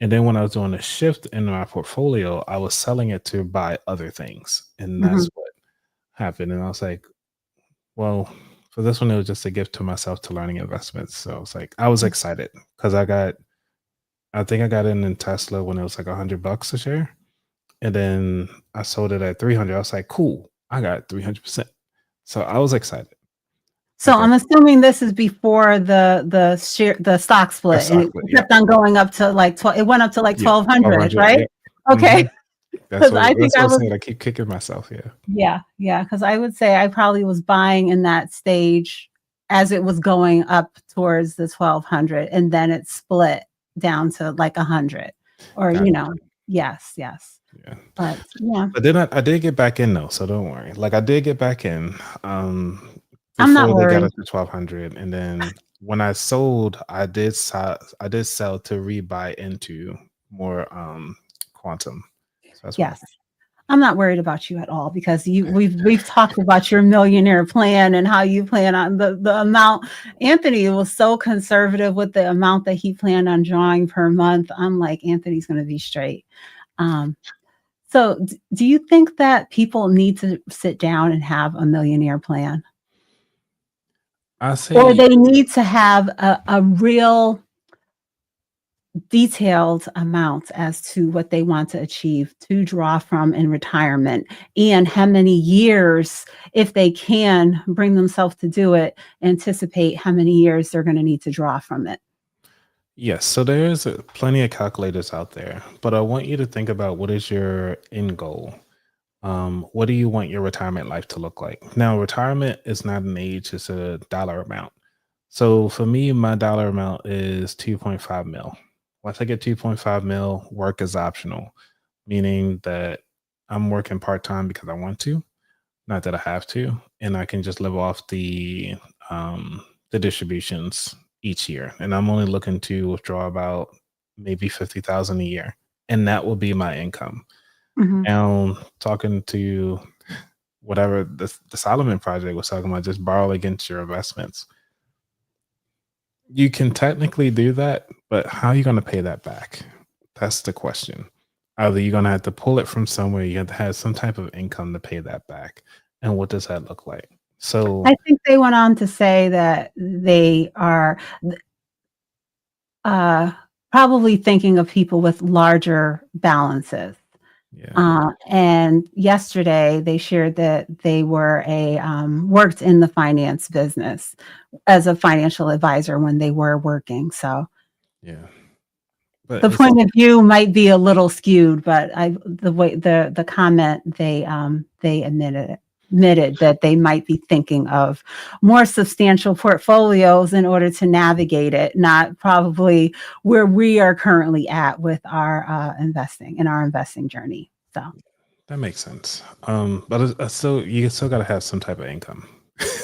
And then when I was doing a shift in my portfolio, I was selling it to buy other things, and
Mhm.
that's what happened. And I was like, well, for this one, it was just a gift to myself to learning investments. So I was like, I was excited because I think I got in Tesla when it was like $100 a share. And then I sold it at 300. I was like, cool, I got 300%. So I was excited
So
at that
I'm assuming this is before the stock
that
split, and
stock
it
split. Yep.
kept on going up to like it went up to like
Yeah.
1,200,
1200.
right?
Yep.
Okay,
That's
because I think
what
I
I'm
was
saying. I keep kicking myself. Yeah.
yeah, because I would say I probably was buying in that stage as it was going up towards the 1,200, and then it split down to like 100, or
Got
yes, yes.
it. Yeah.
But yeah,
But then I did get back in though, so don't worry. Like I did get back in
I'm not
before they got
worried.
up to 1200, and then when I sold, I did sell to rebuy into more quantum. So that's what
Yes. I'm not worried about you at all because we've talked about your millionaire plan and how you plan on the amount. Anthony was so conservative with the amount that he planned on drawing per month. I'm like, Anthony's going to be straight. Um, so do you think that people need to sit down and have a millionaire plan,
I
or
say
they need to have a real detailed amounts as to what they want to achieve to draw from in retirement and how many years, if they can bring themselves to do it, anticipate how many years they're going to need to draw from it.
yes. So there's plenty of calculators out there, but I want you to think about what is your end goal. What do you want your retirement life to look like? Now, retirement is not an age, it's a dollar amount. So for me, my dollar amount is 2.5 mil. Once I get 2.5 mil, work is optional, meaning that I'm working part time because I want to, not that I have to, and I can just live off the distributions each year. And I'm only looking to withdraw about maybe 50,000 a year, and that will be my income.
Mhm.
Now, talking to whatever the Solomon Project was talking about, just borrow against your investments. You can technically do that, but how are you going to pay that back? That's the question. Either you're going to have to pull it from somewhere, you have to have some type of income to pay that back. And what does that look like? So,
I think they went on to say that they are uh, probably thinking of people with larger balances.
yeah,
And yesterday they shared that they were worked in the finance business as a financial advisor when they were working. So
yeah. But
the
it's
point of view might be a little skewed, but the way the comment they admitted that they might be thinking of more substantial portfolios in order to navigate it, not probably where we are currently at with our investing journey. So.
that makes sense. But it's still you still got to have some type of income.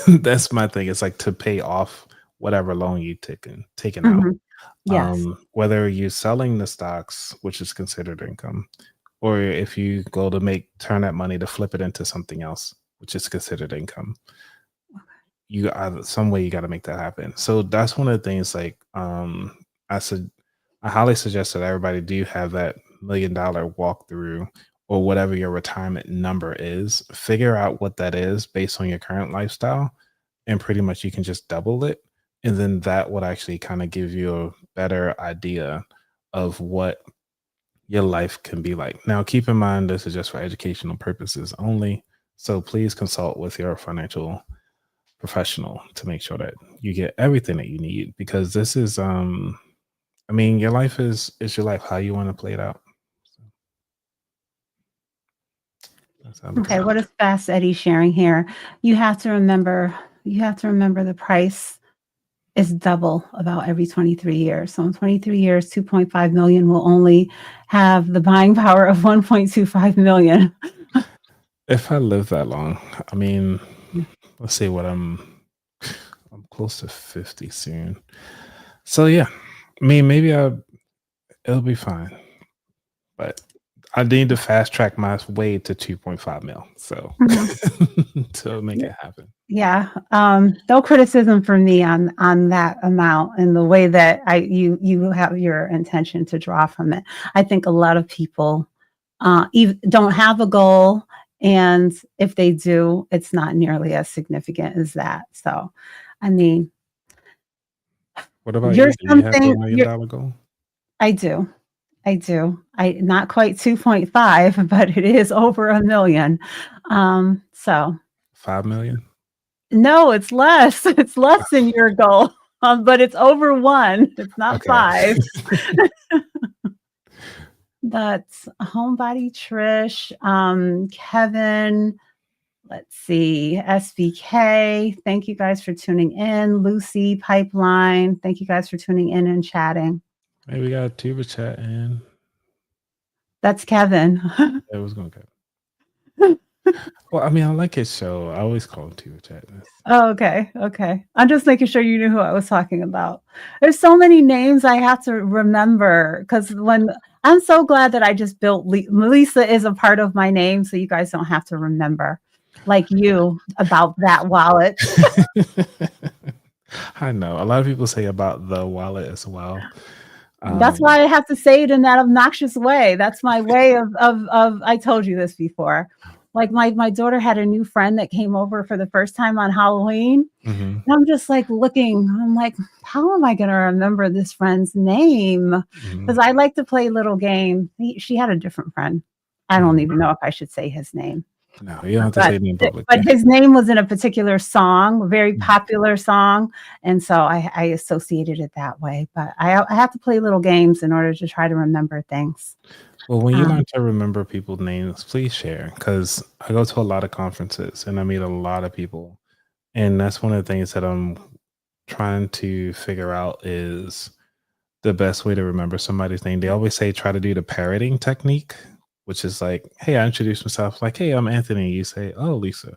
That's my thing. It's like to pay off whatever loan you taken out.
Mhm. Yes.
Whether you're selling the stocks, which is considered income, or if you go to turn that money to flip it into something else, which is considered income, you some way you got to make that happen. So that's one of the things. Like, I said, I highly suggest that everybody do have that $1 million walkthrough or whatever your retirement number is. Figure out what that is based on your current lifestyle, and pretty much you can just double it, and then that would actually kind of give you a better idea of what your life can be like. Now, keep in mind this is just for educational purposes only, so please consult with your financial professional to make sure that you get everything that you need, because this is I mean, your life is your life, how you want to play it out. So that's how I look at
Okay,
it.
what is Fast Eddie sharing here? You have to remember the price is double about every 23 years. So in 23 years, 2.5 million will only have the buying power of 1.25 million.
If I live that long, I mean, let's see what I'm close to 50 soon. So yeah, I mean, maybe it'll be fine, but I need to fast track my way to 2.5 mil. So
Mhm.
to make it happen.
Yeah, no criticism from me on that amount and the way that you have your intention to draw from it. I think a lot of people don't have a goal, and if they do, it's not nearly as significant as that. So, I mean,
What about
you're
you? Do you have a
something.
$1 million goal?
I do. I do. I not quite 2.5, but it is over a million. So
5 million?
no, it's less. It's less than your goal, but it's over 1. It's not
Okay.
5. That's Homebody Trish, Kevin, let's see, SBK, thank you guys for tuning in. Lucy, Pipeline, thank you guys for tuning in and chatting.
Maybe we got a tuba chat and
That's Kevin.
it was going to. Well, I mean, I like his show. I always call him tuba chat.
Oh, okay, okay. I'm just making sure you knew who I was talking about. There's so many names I have to remember because when I'm so glad that I just built Melissa is a part of my name, so you guys don't have to remember, like you, about that wallet.
I know a lot of people say about the wallet as well.
That's why I have to say it in that obnoxious way. That's my way of I told you this before. Like my daughter had a new friend that came over for the first time on Halloween.
Mhm,
And I'm just like looking, I'm like, how am I going to remember this friend's name? Because
mhm,
I like to play little games. She had a different friend. I don't
mhm.
even know if I should say his name,
No, you don't have to
but
say it in
but
publicly.
his name was in a particular song, a very
Mhm.
popular song, and so I associated it that way. But I have to play little games in order to try to remember things.
Well, when you
Um,
learn to remember people's names, please share because I go to a lot of conferences and I meet a lot of people. And that's one of the things that I'm trying to figure out is the best way to remember somebody's name. They always say try to do the parroting technique, which is like, hey, I introduce myself, like, hey, I'm Anthony. You say, oh, Lisa,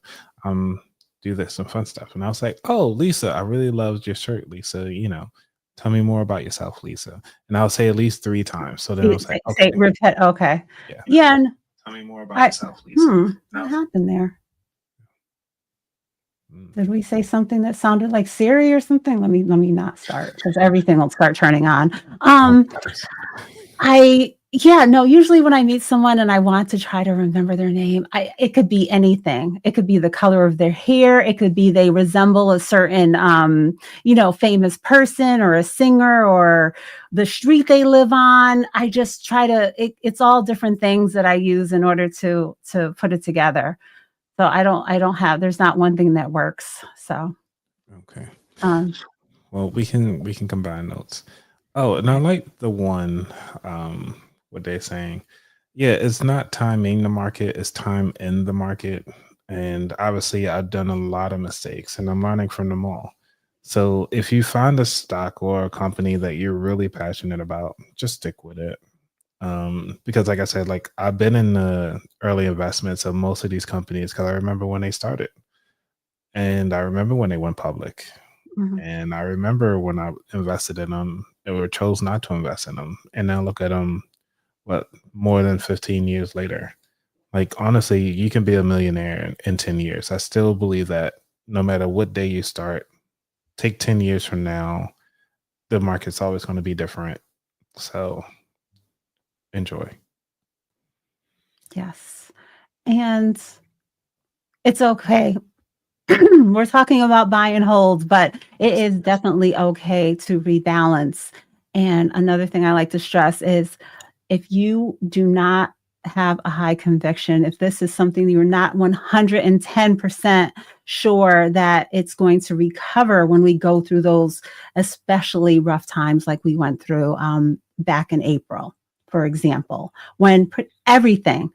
do this some fun stuff. And I was like, oh, Lisa, I really loved your shirt, Lisa. Tell me more about yourself, Lisa. And I'll say at least 3 times. So then I
you
was like,
say
okay,
repeat. Okay.
yeah.
Yeah. And
Tell me more about
I,
yourself, Lisa.
what happened there?
Mm.
Did we say something that sounded like Siri or something? Let me not start because everything will start turning on.
Oh,
Um,
gosh.
yeah, no, usually when I meet someone and I want to try to remember their name, it could be anything. It could be the color of their hair. It could be they resemble a certain, famous person or a singer or the street they live on. I just try to, it's all different things that I use in order to put it together. So I don't have, there's not one thing that works. So,
Okay.
um,
Well, we can combine notes. Oh, and I
okay.
like the one what they're saying. Yeah, it's not timing the market, it's time in the market. And obviously I've done a lot of mistakes and I'm learning from them all. So if you find a stock or a company that you're really passionate about, just stick with it. Because like I said, like I've been in the early investments of most of these companies because I remember when they started and I remember when they went public.
Mhm.
And I remember when I invested in them or chose not to invest in them. And now look at them, what, more than 15 years later. Like, honestly, you can be a millionaire in 10 years. I still believe that no matter what day you start, take 10 years from now, the market's always going to be different. So enjoy.
Yes. And it's okay. We're talking about buy and hold, but it
Yes.
is definitely okay to rebalance. And another thing I like to stress is if you do not have a high conviction, if this is something you're not 110% sure that it's going to recover when we go through those especially rough times like we went through back in April, for example, when everything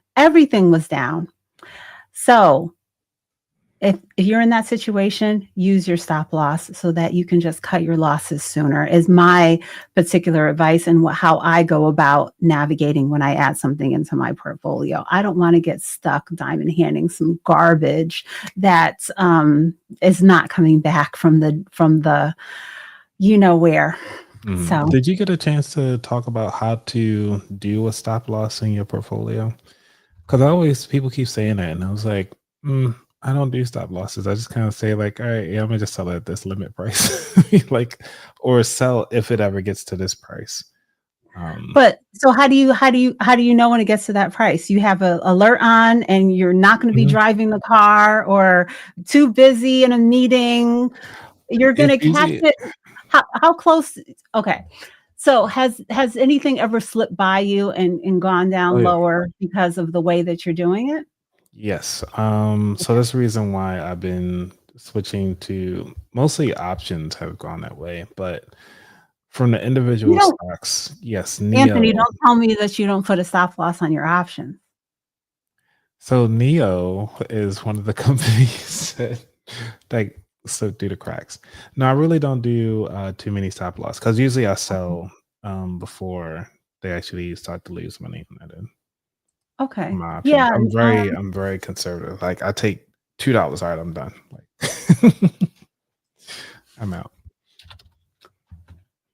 was down. So if you're in that situation, use your stop loss so that you can just cut your losses sooner is my particular advice and how I go about navigating when I add something into my portfolio. I don't want to get stuck diamond handing some garbage that is not coming back from the where.
Mhm.
So
Did you get a chance to talk about how to do a stop loss in your portfolio? Because I always people keep saying that, and I was like, I don't do stop losses. I just kind of say like, all right, yeah, I'm gonna just sell it at this limit price, like, or sell if it ever gets to this price. Um,
But so how do you know when it gets to that price? You have a alert on and you're not gonna be
mhm.
driving the car or too busy in a meeting, you're
It's
gonna catch
easy.
it how close okay. So has anything ever slipped by you and gone
Oh
down
yeah,
lower because of the way that you're doing it?
yes. So that's the reason why I've been switching to mostly options have gone that way, but from the
You
individual
don't
stocks, yes,
Anthony,
Neo.
don't tell me that you don't put a stop loss on your options.
So Neo is one of the companies that slip through the cracks. No, I really don't do too many stop loss because usually I
Okay.
sell before they actually start to lose money on that end.
Okay.
My options.
Yeah,
I'm very conservative. Like I take $2. All right, I'm done. Like I'm out.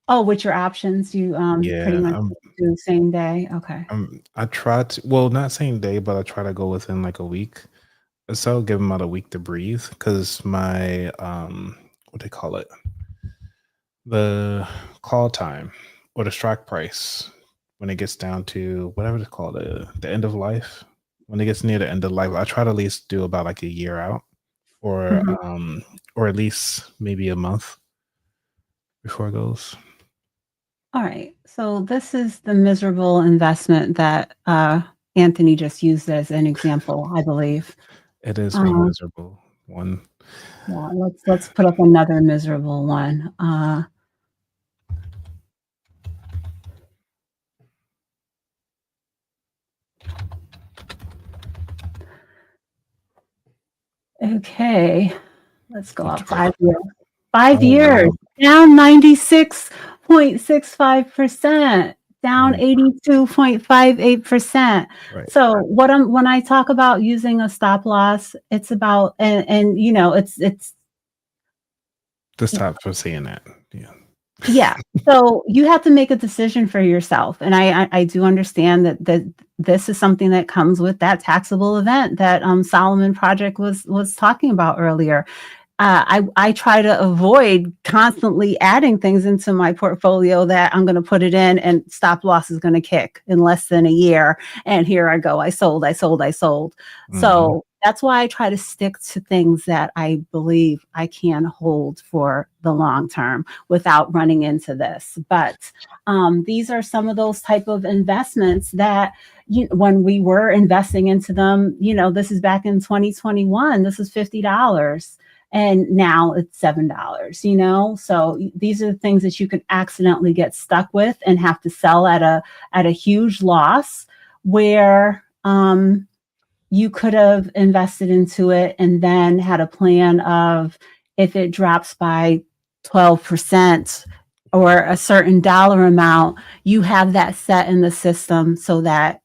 oh, with your options, you, pretty
Yeah,
much do same day? Okay.
I try to, well, not same day, but I try to go within like a week. So give them about a week to breathe because my what they call it, the call time or the strike price when it gets down to whatever it's called, the end of life. When it gets near the end of life, I try to at least do about like a year out, or
Mhm.
or at least maybe a month before it goes.
Alright, so this is the miserable investment that, Anthony just used as an example, I believe.
It is one
Um,
miserable one.
yeah, let's put up another miserable one. Okay, let's go up
Interesting.
5 years. 5
Oh,
years,
wow.
down 96.65%, down
Mm,
82.58%.
right.
So when I talk about using a stop loss, it's about and it's
To stop from seeing that. Yeah.
yeah. So you have to make a decision for yourself. And I do understand that this is something that comes with that taxable event that Solomon Project was talking about earlier. I try to avoid constantly adding things into my portfolio that I'm going to put it in and stop loss is going to kick in less than a year. And here I go. I sold, I sold, I sold.
Mhm.
So that's why I try to stick to things that I believe I can hold for the long term without running into this. But these are some of those type of investments that when we were investing into them, this is back in 2021, this is $50 and now it's $7, so these are the things that you can accidentally get stuck with and have to sell at a huge loss where you could have invested into it and then had a plan of if it drops by 12% or a certain dollar amount, you have that set in the system so that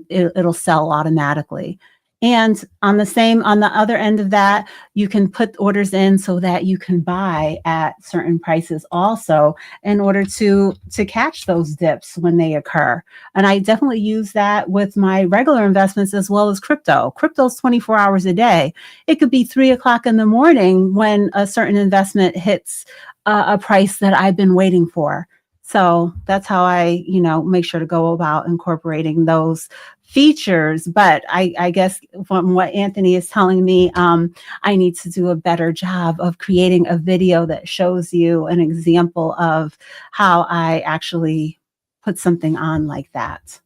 it'll sell automatically. And on the other end of that, you can put orders in so that you can buy at certain prices also in order to catch those dips when they occur. And I definitely use that with my regular investments as well as crypto. Crypto's 24 hours a day. It could be 3 o'clock in the morning when a certain investment hits a price that I've been waiting for. So that's how I, make sure to go about incorporating those features. But I guess from what Anthony is telling me, I need to do a better job of creating a video that shows you an example of how I actually put something on like that.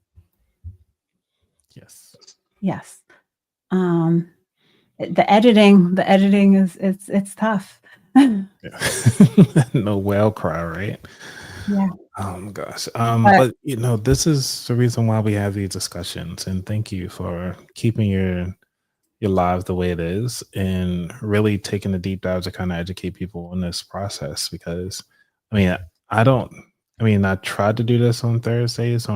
Yes.
Yes. Um, the editing is it's tough.
Yeah. No whale cry, right?
Yeah.
Oh my gosh.
But
But this is the reason why we have these discussions. And thank you for keeping your lives the way it is and really taking the deep dive to kind of educate people in this process because I mean I don't I tried to do this on Thursdays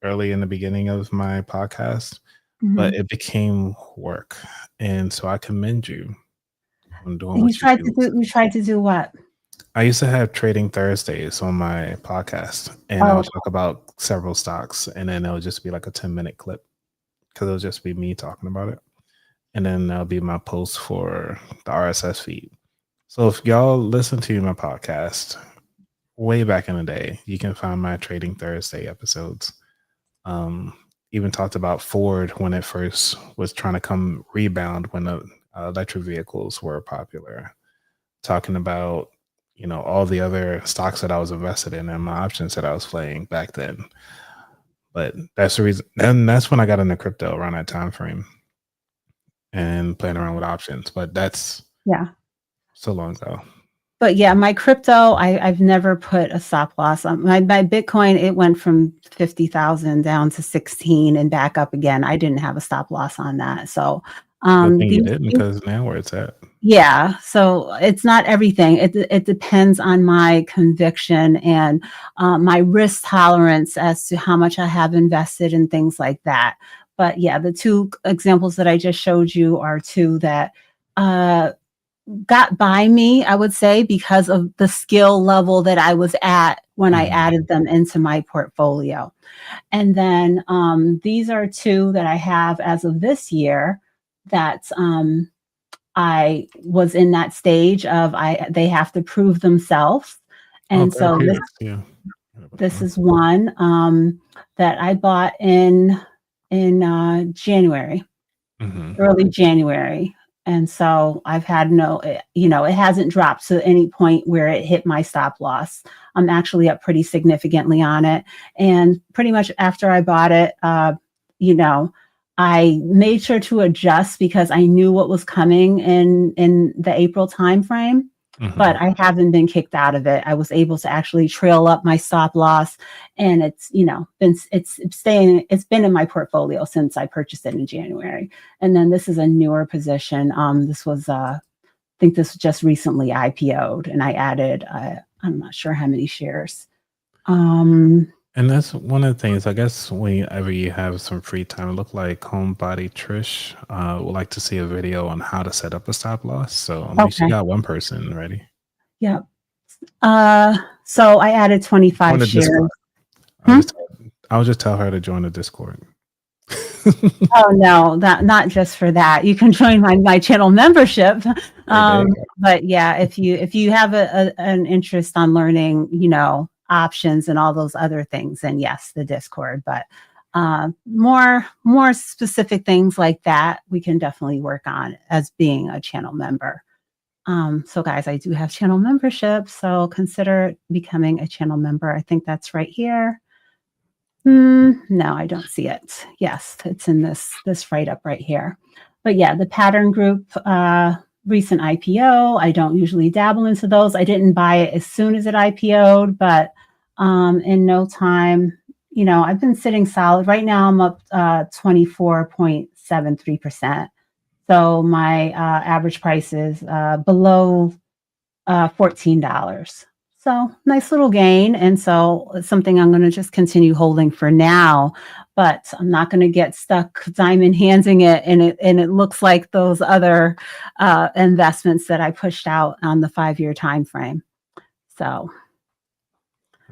early in the beginning of my podcast, but
mhm.
it became work. And so I commend you on doing
You
what you
tried to
do.
do you tried to do what?
I used to have trading Thursdays on my podcast and I
Oh,
would talk about several stocks and then it would just be like a 10-minute clip because it'll just be me talking about it. And then that'll be my post for the RSS feed. So if y'all listen to my podcast way back in the day, you can find my Trading Thursday episodes. Um, Even talked about Ford when it first was trying to come rebound when the electric vehicles were popular. Talking about all the other stocks that I was invested in and my options that I was playing back then. But that's the reason. And that's when I got into crypto around that time frame and playing around with options. But that's
yeah.
so long ago.
But yeah, my crypto, I've never put a stop loss on my Bitcoin. It went from 50,000 down to 16 and back up again. I didn't have a stop loss on that. So,
Good thing you
these
didn't because now where it's at.
yeah, so it's not everything. It depends on my conviction and my risk tolerance as to how much I have invested and things like that. But yeah, the two examples that I just showed you are two that uh, got by me, I would say, because of the skill level that I was at when I
Mhm.
added them into my portfolio. And then these are two that I have as of this year that I was in that stage of they have to prove themselves.
Oh,
And so this
therapeutics, yeah. Forgot about that
this
one.
is one that I bought in January,
Mhm.
early January. And so I've had it hasn't dropped to any point where it hit my stop loss. I'm actually up pretty significantly on it. And pretty much after I bought it, you know, I made sure to adjust because I knew what was coming in the April timeframe. but
Mhm.
I haven't been kicked out of it. I was able to actually trail up my stop loss, and it's, it's been in my portfolio since I purchased it in January. And then this is a newer position. This was I think this just recently IPO'd, and I added I'm not sure how many shares.
And that's one of the things, I guess, whenever you have some free time, it look like Homebody Trish would like to see a video on how to set up a stop loss. So at least you
Okay.
got one person ready.
Yeah. So I added
Join
25
the
shares.
Discord.
Hmm?
I'll just tell her to join the Discord.
Oh no, not just for that. You can join my channel membership.
There you
But yeah, if you have an interest on learning, options and all those other things, then yes, the Discord. But more specific things like that, we can definitely work on as being a channel member. So guys, I do have channel membership, so consider becoming a channel member. I think that's right here. No, I don't see it. Yes, it's in this write up right here. But yeah, the pattern group recent IPO. I don't usually dabble into those. I didn't buy it as soon as it IPO'd, but in no time, I've been sitting solid. Right now I'm up 24.73%. So my average price is below $14. So nice little gain. And so it's something I'm going to just continue holding for now, but I'm not going to get stuck diamond handing it. And it looks like those other investments that I pushed out on the 5-year time frame. So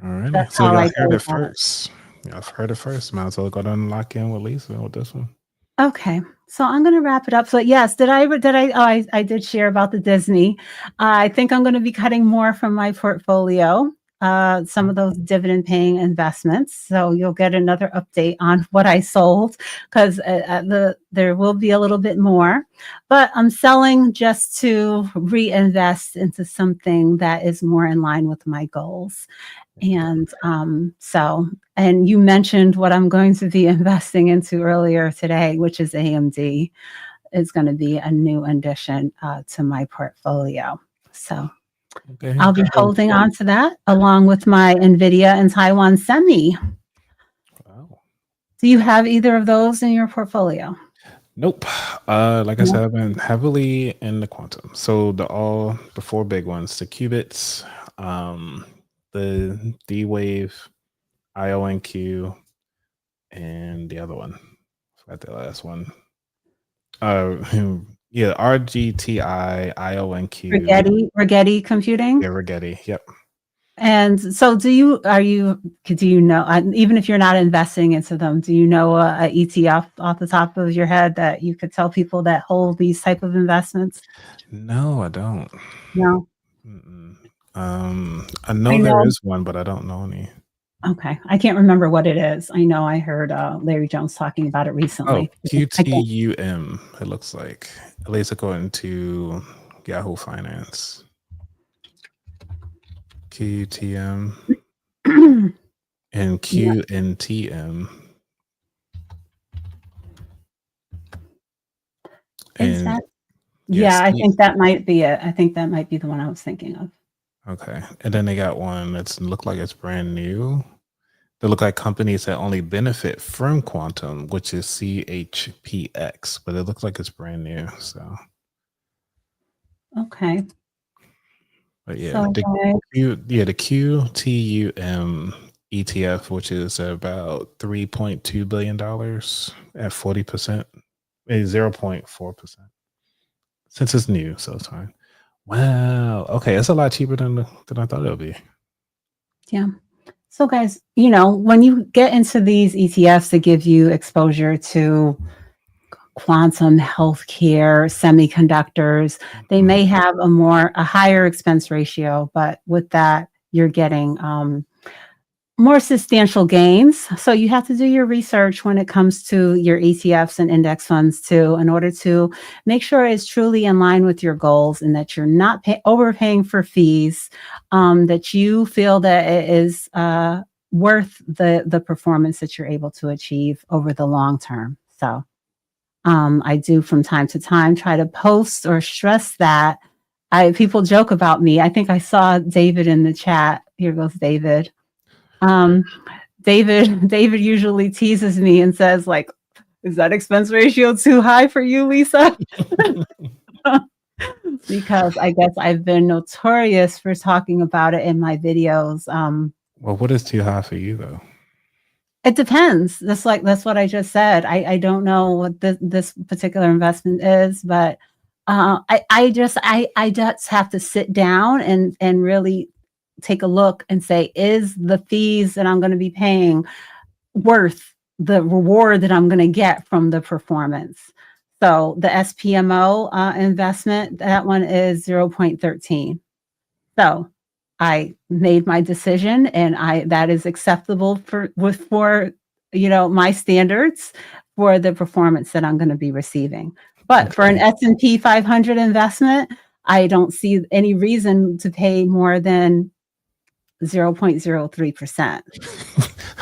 go. All righty.
that's
So
how
y'all
I
heard
go
it
about it.
first. Y'all heard it first. Might as well go down and lock in with Lisa with this one.
Okay, so I'm going to wrap it up. So yes, I did share about the Disney. I think I'm going to be cutting more from my portfolio, some of those dividend paying investments. So you'll get another update on what I sold, because there will be a little bit more, but I'm selling just to reinvest into something that is more in line with my goals. And and you mentioned what I'm going to be investing into earlier today, which is AMD, is going to be a new addition to my portfolio. So
Okay.
I'll be
So,
holding on to that along with my NVIDIA and Taiwan Semi.
wow.
Do you have either of those in your portfolio?
Nope. Like I
No.
said, I've been heavily in the quantum. So the four big ones: the qubits, the D wave, IONQ, and the other one. Forgot the last one. Uh, yeah, RGTI, IONQ.
Rigetti Computing.
Yeah, Rigetti. Yep.
And so do you know, even if you're not investing into them, do you know a ETF off the top of your head that you could tell people that hold these type of investments?
No, I don't.
No.
Mm-mm. I
I
know there
know.
is one, but I don't know any.
Okay. I can't remember what it is. I know I heard Larry Jones talking about it
Oh,
recently. I can't.
QTUM. It looks like, at least according to Yahoo Finance. QTM and
Yeah.
QNTM.
Is
And
that? Yeah,
yes,
I think that might be it. I think that might be the one I was thinking of.
okay. And then they got one that's look like it's brand new. They look like companies that only benefit from quantum, which is CHPX, but it looks like it's brand new. So,
Okay.
but yeah,
So
the QTUM ETF, which is about $3.2 billion at 40%, 0.4%. Since it's new, so it's fine. Wow. Okay, it's a lot cheaper than I thought it would be.
yeah. So guys, when you get into these ETFs that give you exposure to quantum healthcare, semiconductors, they may have a higher expense ratio, but with that, you're getting more substantial gains. So you have to do your research when it comes to your ETFs and index funds too, in order to make sure it's truly in line with your goals and that you're not overpaying for fees, that you feel that it is worth the performance that you're able to achieve over the long term. So I do from time to time try to post or stress that People joke about me. I think I saw David in the chat. Here goes David. David usually teases me and says, like, is that expense ratio too high for you, Lisa? Because I guess I've been notorious for talking about it in my videos.
Well, what is too high for you though?
It depends. That's what I just said. I don't know what this particular investment is, but I just have to sit down and really take a look and say, is the fees that I'm going to be paying worth the reward that I'm going to get from the performance? So the SPMO investment, that one is 0.13. So I made my decision, and that is acceptable for my standards for the performance that I'm going to be receiving. But for an S&P 500 investment, I don't see any reason to pay more than 0.03%.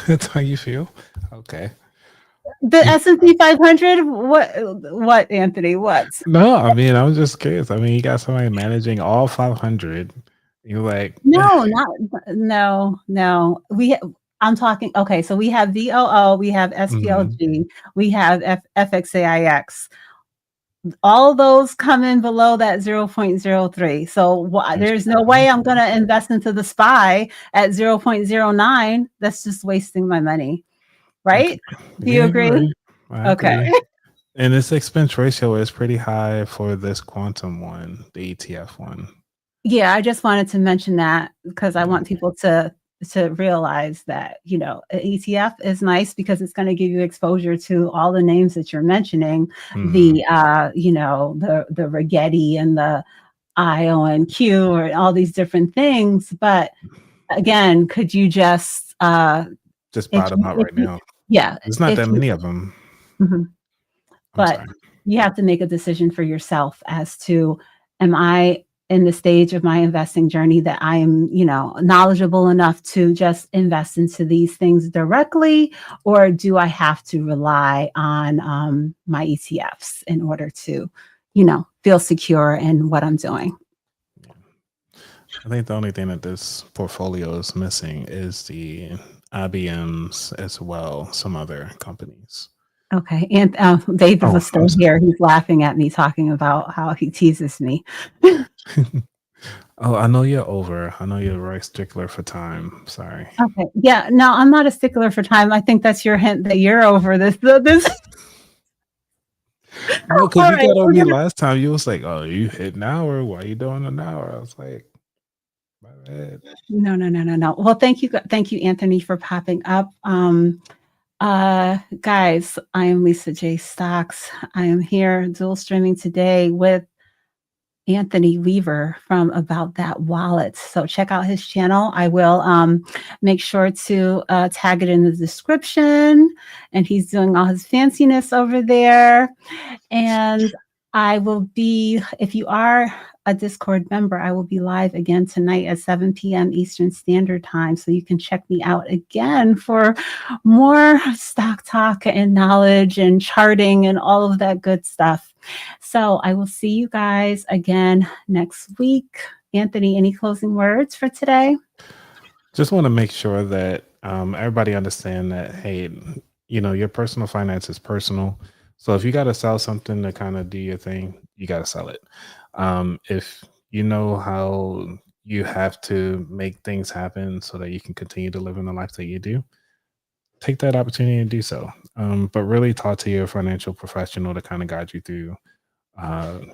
That's how you feel? Okay.
The S&P 500, what, Anthony? What?
No, I mean, I was just curious. I mean, you got somebody managing all 500. You're like,
No. I'm talking, okay, so we have VOO, we have SPLG, we have FXAIX. All those come in below that 0.03. So there's no way I'm going to invest into the SPY at 0.09. That's just wasting my money. Right?
Okay.
Do you agree?
Okay. And this expense ratio is pretty high for this quantum one, the ETF one.
Yeah, I just wanted to mention that because I want people to realize that, an ETF is nice because it's going to give you exposure to all the names that you're mentioning, the Rigetti and the IONQ or all these different things. But again, could you just
bottom out right now?
Yeah.
There's not that many of them.
Mm-hmm. But you have to make a decision for yourself as to, am I in the stage of my investing journey that I am, knowledgeable enough to just invest into these things directly, or do I have to rely on my ETFs in order to, feel secure in what I'm doing?
I think the only thing that this portfolio is missing is the IBMs as well, some other companies.
Okay. And David was still here. He's laughing at me talking about how he teases me.
Oh, I know you're over. I know you're a very stickler for time. Sorry.
Okay. Yeah. No, I'm not a stickler for time. I think that's your hint that you're over this.
No, because you got on me last time. You was like, "Oh, you hit an hour. Why are you doing an hour?" I was like, "My bad."
No. Well, thank you, Anthony, for popping up. Guys, I am Lisa J. Stocks. I am here dual streaming today with Anthony Weaver from About That Wallet. So check out his channel. I will make sure to tag it in the description. And he's doing all his fanciness over there. And I will be, if you are a Discord member, I will be live again tonight at 7 p.m. Eastern Standard Time. So you can check me out again for more stock talk and knowledge and charting and all of that good stuff. So I will see you guys again next week. Anthony, any closing words for today?
Just want to make sure that everybody understand that, hey, your personal finance is personal. So if you got to sell something to kind of do your thing, you got to sell it. If you know how you have to make things happen so that you can continue to live in the life that you do, take that opportunity and do so. But really talk to your financial professional to kind of guide you through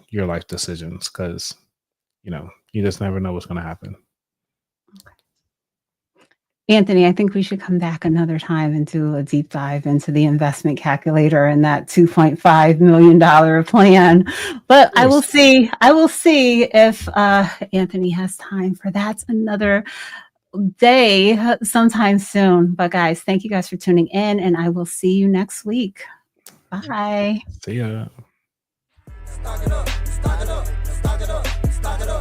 your life decisions, because, you just never know what's going to happen.
Anthony, I think we should come back another time and do a deep dive into the investment calculator and that $2.5 million plan. But I will see if Anthony has time for that another day sometime soon. But guys, thank you guys for tuning in, and I will see you next week. Bye.
See ya.
Stock it up, stock it up, stock it up, stock it up.